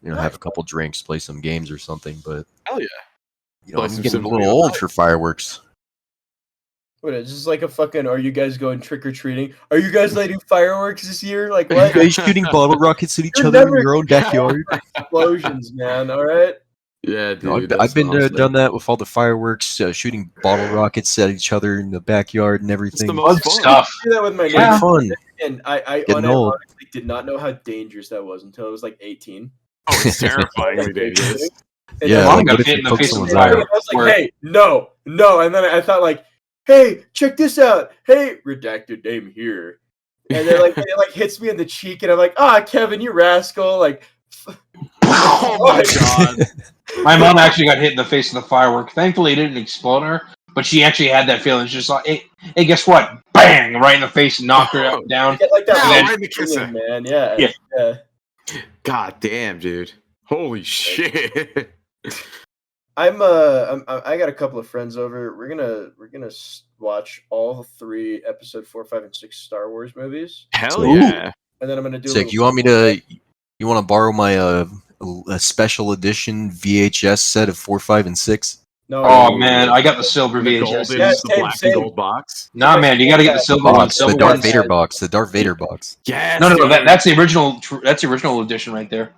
Have a couple drinks, play some games or something. But Hell yeah. I'm getting a little old for fireworks. What is this, like a fucking, are you guys going trick-or-treating? Are you guys lighting fireworks this year? Like, Are what? you guys shooting bottle rockets at each You're other in never- your own backyard? Explosions, man, alright? Yeah, dude. No, I've that's been awesome. done that with all the fireworks, shooting bottle rockets at each other in the backyard and It's everything. the most Fun fun. stuff. I do that with my It's neighbor, fun. and I Getting old. unironically did not know how dangerous that was until I was like 18. Oh, it's terrifyingly dangerous. And Yeah, then Mom like, got what if hit you in the poke face with someone's a eye fire. out? I was like, hey, no. And then I thought like, hey, check this out. Hey, redacted name here. And then like it hits me in the cheek, and I'm like, Kevin, you rascal. Like, Oh my god. My mom actually got hit in the face with a firework. Thankfully, it didn't explode her, but she actually had that feeling. She's just like, hey, guess what? Bang! Right in the face, and knocked her down. get like that Ow, red right in the kisser. feeling, man. Yeah. Yeah. Yeah. God damn, dude. Holy shit. I got a couple of friends over. We're gonna watch all 3 episode 4, 5, and 6 Star Wars movies, Hell Ooh. yeah. and then I'm gonna do. Sick. You want me to? You want to borrow my a special edition VHS set of 4, 5, and 6? No. Oh man, I got the silver The VHS. golden, Yeah, the black same. and gold box. Nah, man, you got to get the silver one. Box, the Silver Darth one's- Vader box. The Darth Vader box. Yes. No, dude. that's the original. That's the original edition right there.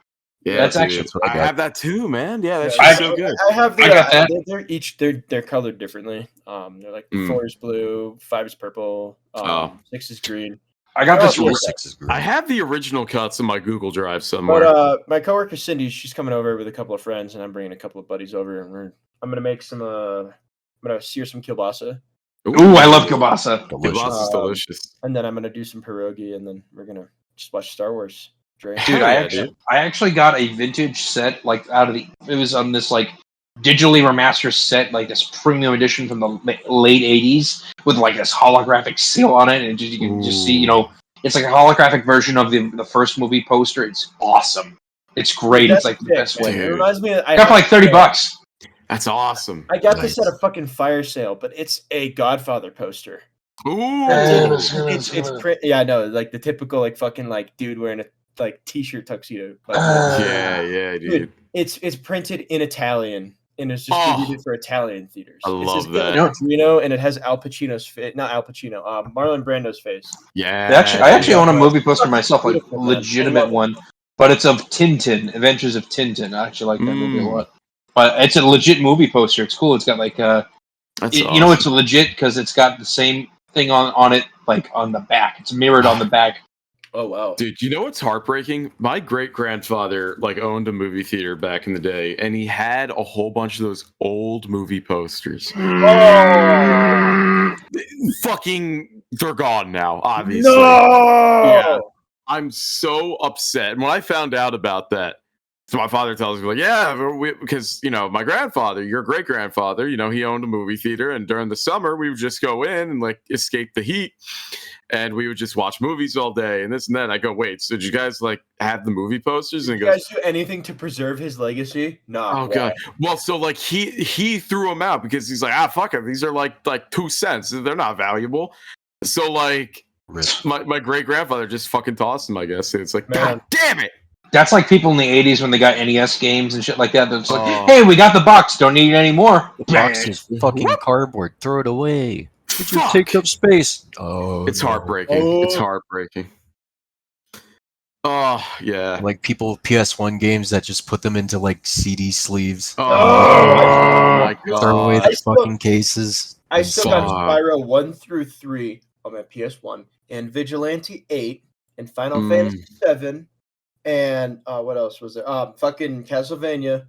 Yeah, that's dude. actually- That's what I I got. have that too, man. Yeah, that Yeah, shit's so good. I have the. I got that. They're colored differently. They're like Mm. 4 is blue, 5 is purple, Oh. 6 is green. I got this. Oh, one. 6 is great. I have the original cuts in my Google Drive somewhere. But my coworker Cindy, she's coming over with a couple of friends, and I'm bringing a couple of buddies over, and I'm gonna make some. I'm gonna sear some kielbasa, Ooh, I love kielbasa. Delicious. Kielbasa is delicious. and then I'm gonna do some pierogi, and then we're gonna just watch Star Wars. Drink. Dude, Hell I yeah, actually got a vintage set, like it was on this like digitally remastered set, like this premium edition from the late '80s with like this holographic seal on it, and you can just see, it's like a holographic version of the first movie poster. It's awesome. It's great. That's It's like the sick, best man. way. It reminds me. I got for like $30. That's awesome. I got Nice. this at a fucking fire sale, but it's a Godfather poster. Ooh. It's print. Yeah, I know, like the typical like fucking like dude wearing a like t-shirt tuxedo. Like, Yeah, dude. it's printed in Italian and it's distributed for Italian theaters. I It's love just that. Trino, and it has Al Pacino's face, not Al Pacino, Marlon Brando's face. Yeah. I actually own a movie poster myself, like Beautiful, man. legitimate I love it. one, but it's of Tintin, Adventures of Tintin. I actually like that movie a Mm. lot. But it's a legit movie poster. It's cool. It's got like That's it's legit because it's got the same thing on it, like on the back. It's mirrored on the back. Oh wow. Dude, you know what's heartbreaking? My great grandfather like owned a movie theater back in the day, and he had a whole bunch of those old movie posters. Oh Fucking, they're gone now. Obviously, no! Yeah. I'm so upset. And when I found out about that, so my father tells me, like, yeah, because, my grandfather, your great grandfather, he owned a movie theater. And during the summer, we would just go in and like escape the heat. And we would just watch movies all day and this and that. And I go, wait, so did you guys like have the movie posters? And Did he you goes, guys do anything to preserve his legacy? No. oh god. Well, so like he threw them out because he's like, fuck it, these are like 2 cents. They're not valuable. So like Rip. My great grandfather just fucking tossed them. I guess it's like, Man. God damn it! That's like people in the 80s when they got NES games and shit like that. That's like, Oh. hey, we got the box. Don't need it anymore. The box is fucking cardboard. Throw it away. It just Fuck. takes up space. Oh, It's no. heartbreaking. It's heartbreaking. Oh yeah. Like people PS1 games that just put them into like CD sleeves. Oh, my god. Throw away the I still- fucking cases. I still got Fuck. Spyro 1 through 3 on my PS1, and Vigilante 8, and Final Fantasy 7, and what else was there? Fucking Castlevania,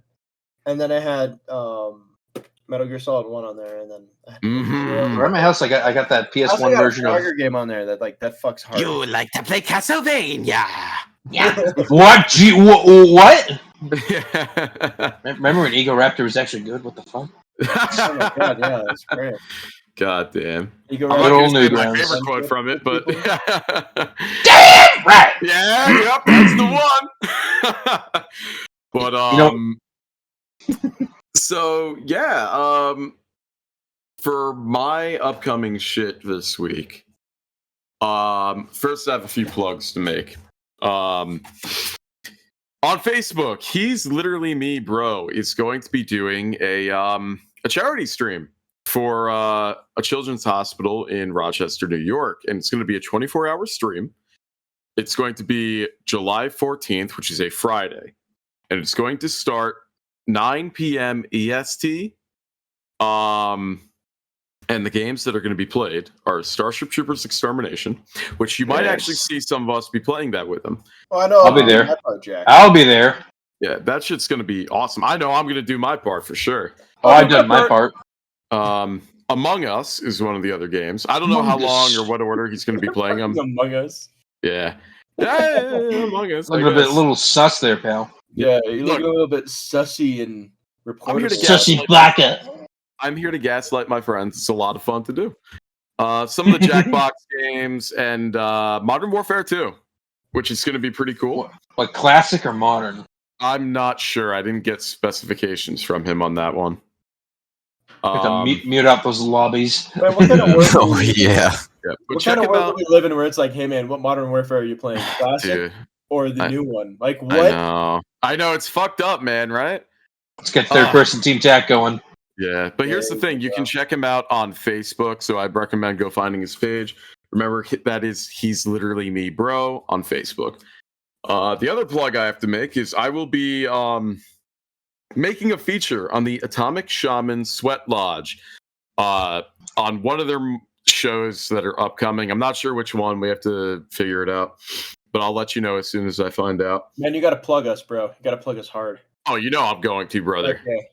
and then I had Metal Gear Solid 1 on there, and then Around my house, I got that I also PS1 got version a of. Frogger game on there that fucks hard. You like to play Castlevania? Yeah. What? Gee, what? Yeah. Remember when Ego Raptor was actually good? What the fuck? Oh my god, yeah, that's great. God damn. Ego I'm Good not old gonna say my Newgrounds. favorite quote from it, but Damn right. yeah, yep, that's the one. But so yeah, for my upcoming shit this week, first I have a few plugs to make. On Facebook, He's Literally Me Bro is going to be doing a charity stream for a children's hospital in Rochester, New York, and it's going to be a 24-hour stream. It's going to be July 14th, which is a Friday, and it's going to start 9 p.m. EST. And the games that are going to be played are Starship Troopers Extermination, which you might actually see some of us be playing that with them. Oh, I know. I'll be there. That part, Jack. I'll be there. Yeah, that shit's going to be awesome. I know I'm going to do my part for sure. Oh, I've done my part. Among Us is one of the other games. I don't know how long or what order he's going to be playing them. Among Us. Yeah. Yeah, Among Us. A little sus there, pal. Yeah, you look Look, a little bit sussy and I'm here to reportable. guess. Sussy blacker. I'm here to gaslight my friends. It's a lot of fun to do. Some of the Jackbox games and Modern Warfare 2, which is going to be pretty cool. What, classic or modern? I'm not sure. I didn't get specifications from him on that one. Have to mute out those lobbies. Man, what kind of world Oh do we- yeah. Yeah, but What check kind of him world out. do we live in where it's like, hey man, what Modern Warfare are you playing? Classic Dude, or the I- new one? Like I what? know. I know it's fucked up, man. Right? Let's get third-person Team Jack going. Yeah, but here's the thing: you can check him out on Facebook. So I'd recommend go finding his page. Remember, that is He's Literally Me Bro on Facebook. The other plug I have to make is I will be making a feature on the Atomic Shaman Sweat Lodge on one of their shows that are upcoming. I'm not sure which one. We have to figure it out, but I'll let you know as soon as I find out. Man, you gotta plug us, bro. You gotta plug us hard. Oh, you know I'm going to, brother. Okay.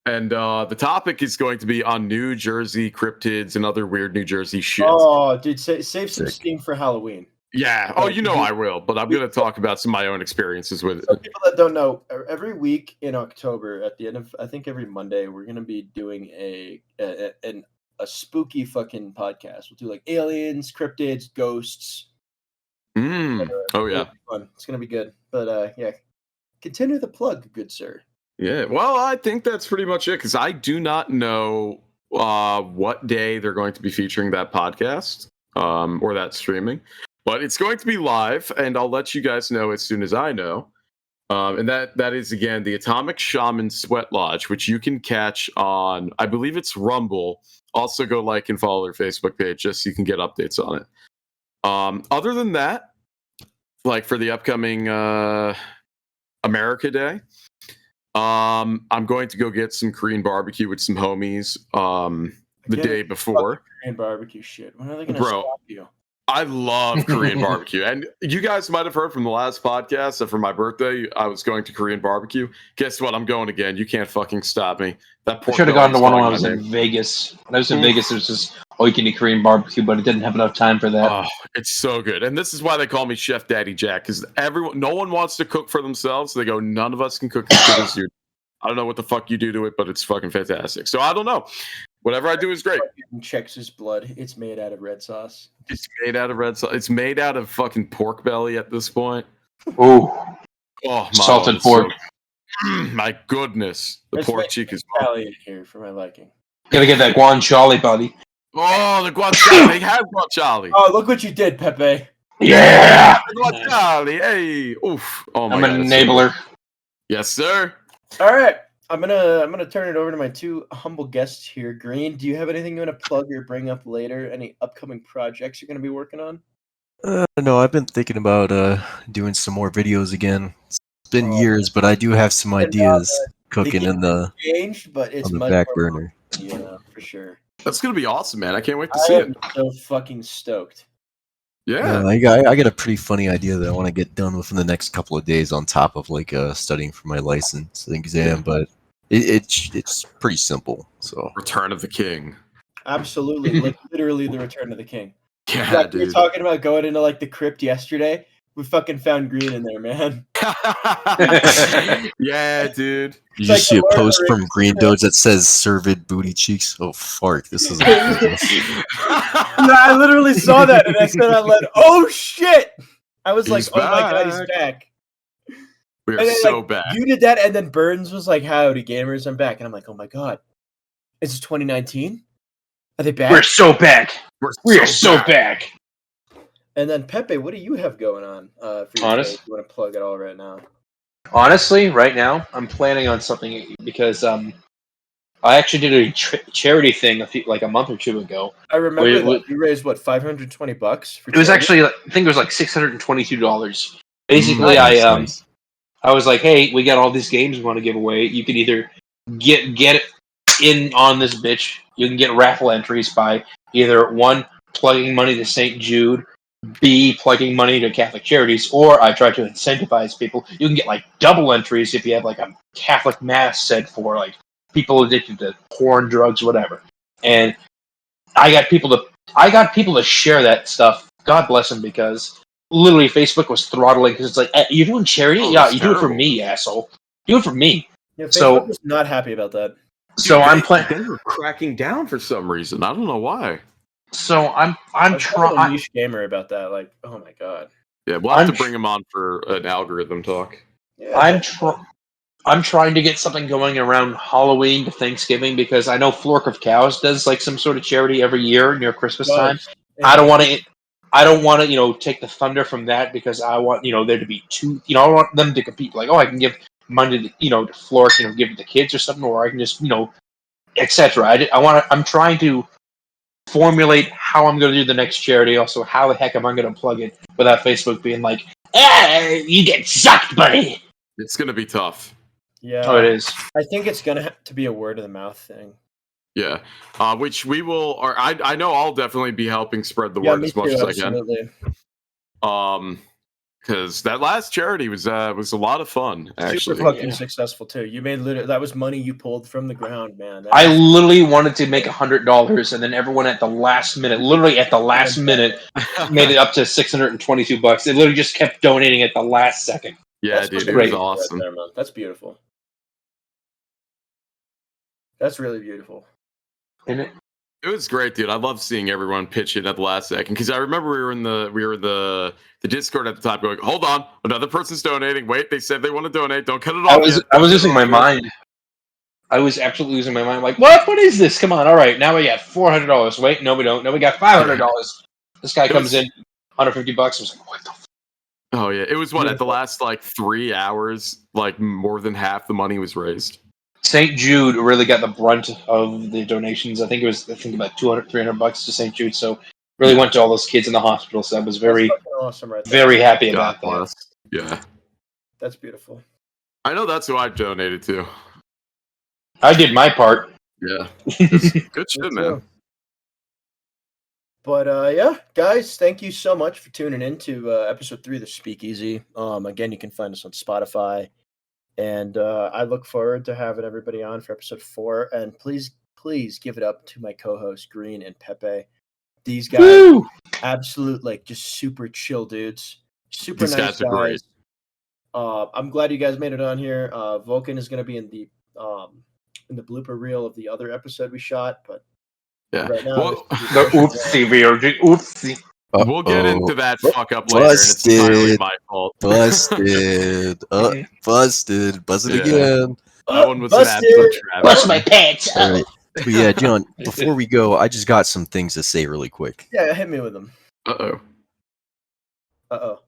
And the topic is going to be on New Jersey cryptids and other weird New Jersey shit. Oh, dude, save some Sick. steam for Halloween. Yeah. Oh, you know I will, but I'm going to talk about some of my own experiences with So it. people that don't know, every week in October, at the end of I think every Monday, we're gonna be doing a spooky fucking podcast. We'll do like aliens, cryptids, ghosts. Oh, yeah. It'll be fun. It's gonna be good. But yeah, continue the plug, good sir. Yeah. Well, I think that's pretty much it because I do not know what day they're going to be featuring that podcast or that streaming, but it's going to be live, and I'll let you guys know as soon as I know. And that is, again, the Atomic Shaman Sweat Lodge, which you can catch on, I believe it's Rumble. Also, go like and follow their Facebook page just so you can get updates on it. Other than that, like for the upcoming America Day, I'm going to go get some Korean barbecue with some homies the day before. Korean barbecue shit. When are they gonna Bro. stop you? I love Korean barbecue. And you guys might have heard from the last podcast that for my birthday, I was going to Korean barbecue. Guess what? I'm going again. You can't fucking stop me. That I pork should have gone to belly's one when I calling was my in name. Vegas. When I was in Vegas, there was just all-you-can-eat Korean barbecue, but it didn't have enough time for that. Oh, it's so good. And this is why they call me Chef Daddy Jack, because no one wants to cook for themselves. They go, none of us can cook as good as you. I don't know what the fuck you do to it, but it's fucking fantastic. So I don't know. Whatever I do is great. Checks his blood. It's made out of red sauce. It's made out of red sauce. It's made out of fucking pork belly at this point. Ooh, Oh, my salted Lord, it's pork. my goodness. The There's pork like cheek is Italian here for my liking. Gotta get that guanciale, buddy. Oh, the guanciale. They have guanciale. Oh, look what you did, Pepe. Yeah. The guanciale. Hey. Oof. Oh my I'm god. an it's so enabler. good. Yes, sir. All right. I'm gonna turn it over to my two humble guests here. Green, do you have anything you want to plug or bring up later? Any upcoming projects you're gonna be working on? No, I've been thinking about doing some more videos again. It's been Oh, years, but I do have some and, ideas the cooking game in the changed, but it's on the much back more burner. for sure. That's gonna be awesome, man. I can't wait to I see am it. so fucking stoked. Yeah. I got a pretty funny idea that I want to get done within the next couple of days on top of like studying for my license exam, but it's pretty simple. So Return of the King. Absolutely, like literally the Return of the King. Yeah, Like we were dude. talking about going into like the crypt yesterday. We fucking found Green in there, man. Yeah, dude. you like just see the a Lord of the post from Rings Green crypt. Doge that says "Servid booty cheeks." Oh fuck, this is. Yeah, I literally saw that and I said out loud, "Oh shit!" I was like, He's "Oh my god, he's back. back!" We are And then so like bad. you did that, and then Burns was like, "Howdy, gamers, I'm back," and I'm like, "Oh my god, is this 2019? Are they back?" We're so back. We are so back. back. And then Pepe, what do you have going on for your Honest? show? You want to plug it all right now? Honestly, right now, I'm planning on something because I actually did a charity thing like a month or two ago. I remember Wait, that you raised what $520 for It was charity? actually, I think it was like $622. Basically, Nice. I was like, hey, we got all these games we want to give away. You can either get in on this bitch. You can get raffle entries by either one, plugging money to St. Jude, B, plugging money to Catholic charities, or I try to incentivize people. You can get like double entries if you have like a Catholic mass set for like people addicted to porn, drugs, whatever. And I got people to share that stuff. God bless them, because literally Facebook was throttling because it's like, you're doing charity? Oh, Yeah, that's you do it for terrible. me, asshole. Do it for me. Yeah, Facebook So- was not happy about that. So Dude, I'm playing. They were cracking down for some reason. I don't know why. So I'm I was kind of a trying. niche gamer about that. Like, oh my god. Yeah, we'll have I'm to bring him on for an algorithm talk. Yeah, I'm trying to get something going around Halloween to Thanksgiving, because I know Flork of Cows does like some sort of charity every year near Christmas time. I don't want to, take the thunder from that, because I want, there to be two, I want them to compete. Like, oh, I can give money to, to Flork, give it to kids or something, or I can just, etc. I'm trying to formulate how I'm going to do the next charity. Also, how the heck am I going to plug it without Facebook being like, you get sucked, buddy. It's gonna be tough. Yeah. Oh, it is. I think it's gonna have to be a word of the mouth thing. Yeah, which we will. Or I know I'll definitely be helping spread the Yeah, word me as much too, as absolutely. I can. Because that last charity was a lot of fun. Actually, Super fucking successful too. You made that was money you pulled from the ground, man. I literally wanted to make $100, and then everyone at the last minute, literally at the last minute, made it up to $622. They literally just kept donating at the last second. Yeah, That's dude, it fucking was beautiful awesome. right there, man. That's beautiful. That's really beautiful. Isn't it? It was great, dude. I love seeing everyone pitch in at the last second, because I remember we were in the Discord at the time going, hold on, another person's donating. Wait, they said they want to donate. Don't cut it off. I was losing my mind. I was absolutely losing my mind. Like, what? What is this? Come on. All right, now we got $400. Wait, no, we don't. No, we got $500. This guy comes in, $150. I was like, what the? Oh yeah, it was what, at the Beautiful. last like 3 hours, like more than half the money was raised. St. Jude really got the brunt of the donations. I think it was about $200, $300 to St. Jude. So really went to all those kids in the hospital. So I was very, That's fucking awesome right there. very happy God about that. bless. Yeah, That's beautiful. I know that's who I donated to. I did my part. Yeah, good Me shit, man. too. But yeah, guys, thank you so much for tuning in to episode 3 of the Speakeasy. Again, you can find us on Spotify, and I look forward to having everybody on for episode 4. And please give it up to my co-hosts Green and Pepe. These guys, Woo! absolute like just super chill dudes, super These nice guys are great. I'm glad you guys made it on here. Vulcan is going to be in the blooper reel of the other episode we shot, but Yeah, right now, well, The oopsie, VRG. Oopsie. we'll get Uh-oh. into that fuck up later, and it's entirely Busted. my fault. Busted. Busted. Buzzed Yeah. again. That one was an Busted. absolute travesty. What's my pants? All right. But yeah, John, before we go, I just got some things to say really quick. Yeah, hit me with them. Uh-oh. Uh-oh.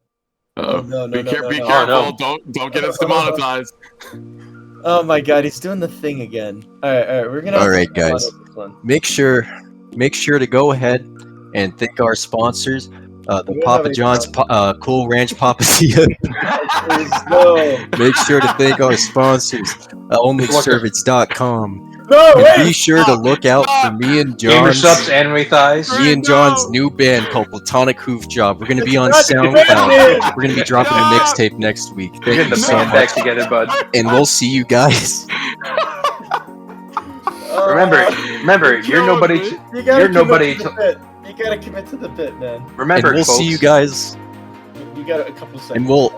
Uh-oh. No, Be careful. Oh, no. Don't get us demonetized. Oh my god, he's doing the thing again. All right, we're gonna. All have to right, move on guys. with this one. Make sure to go ahead and thank our sponsors, the We don't Papa have any John's sponsors. Cool Ranch Papacia. No, Make sure to thank our sponsors, OnlyServants.com. no, And be wait! sure to look out for me and Gamer John's subs, anime thighs. me and No! John's new band called Platonic Hoof Job. We're gonna be on That's SoundCloud. bad. We're gonna be dropping a No! mixtape next week. Get Thank the you so band much, back together, bud. and we'll see you guys. Remember, you're killing nobody. me. You gotta You're nobody commit to the bit. You gotta commit to the bit, man. Remember, And we'll folks, see you guys. You got a couple seconds. And we'll.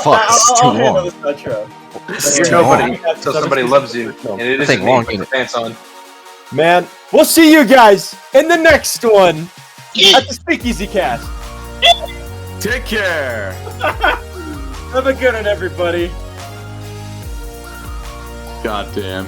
Fuck, it's too I'll handle long. this outro. It's you're too nobody long. until somebody loves you, and it Nothing isn't wrong me. in Put your pants on. Man, we'll see you guys in the next one at the Speakeasy Cast. Take care. Have a good one, everybody. God damn.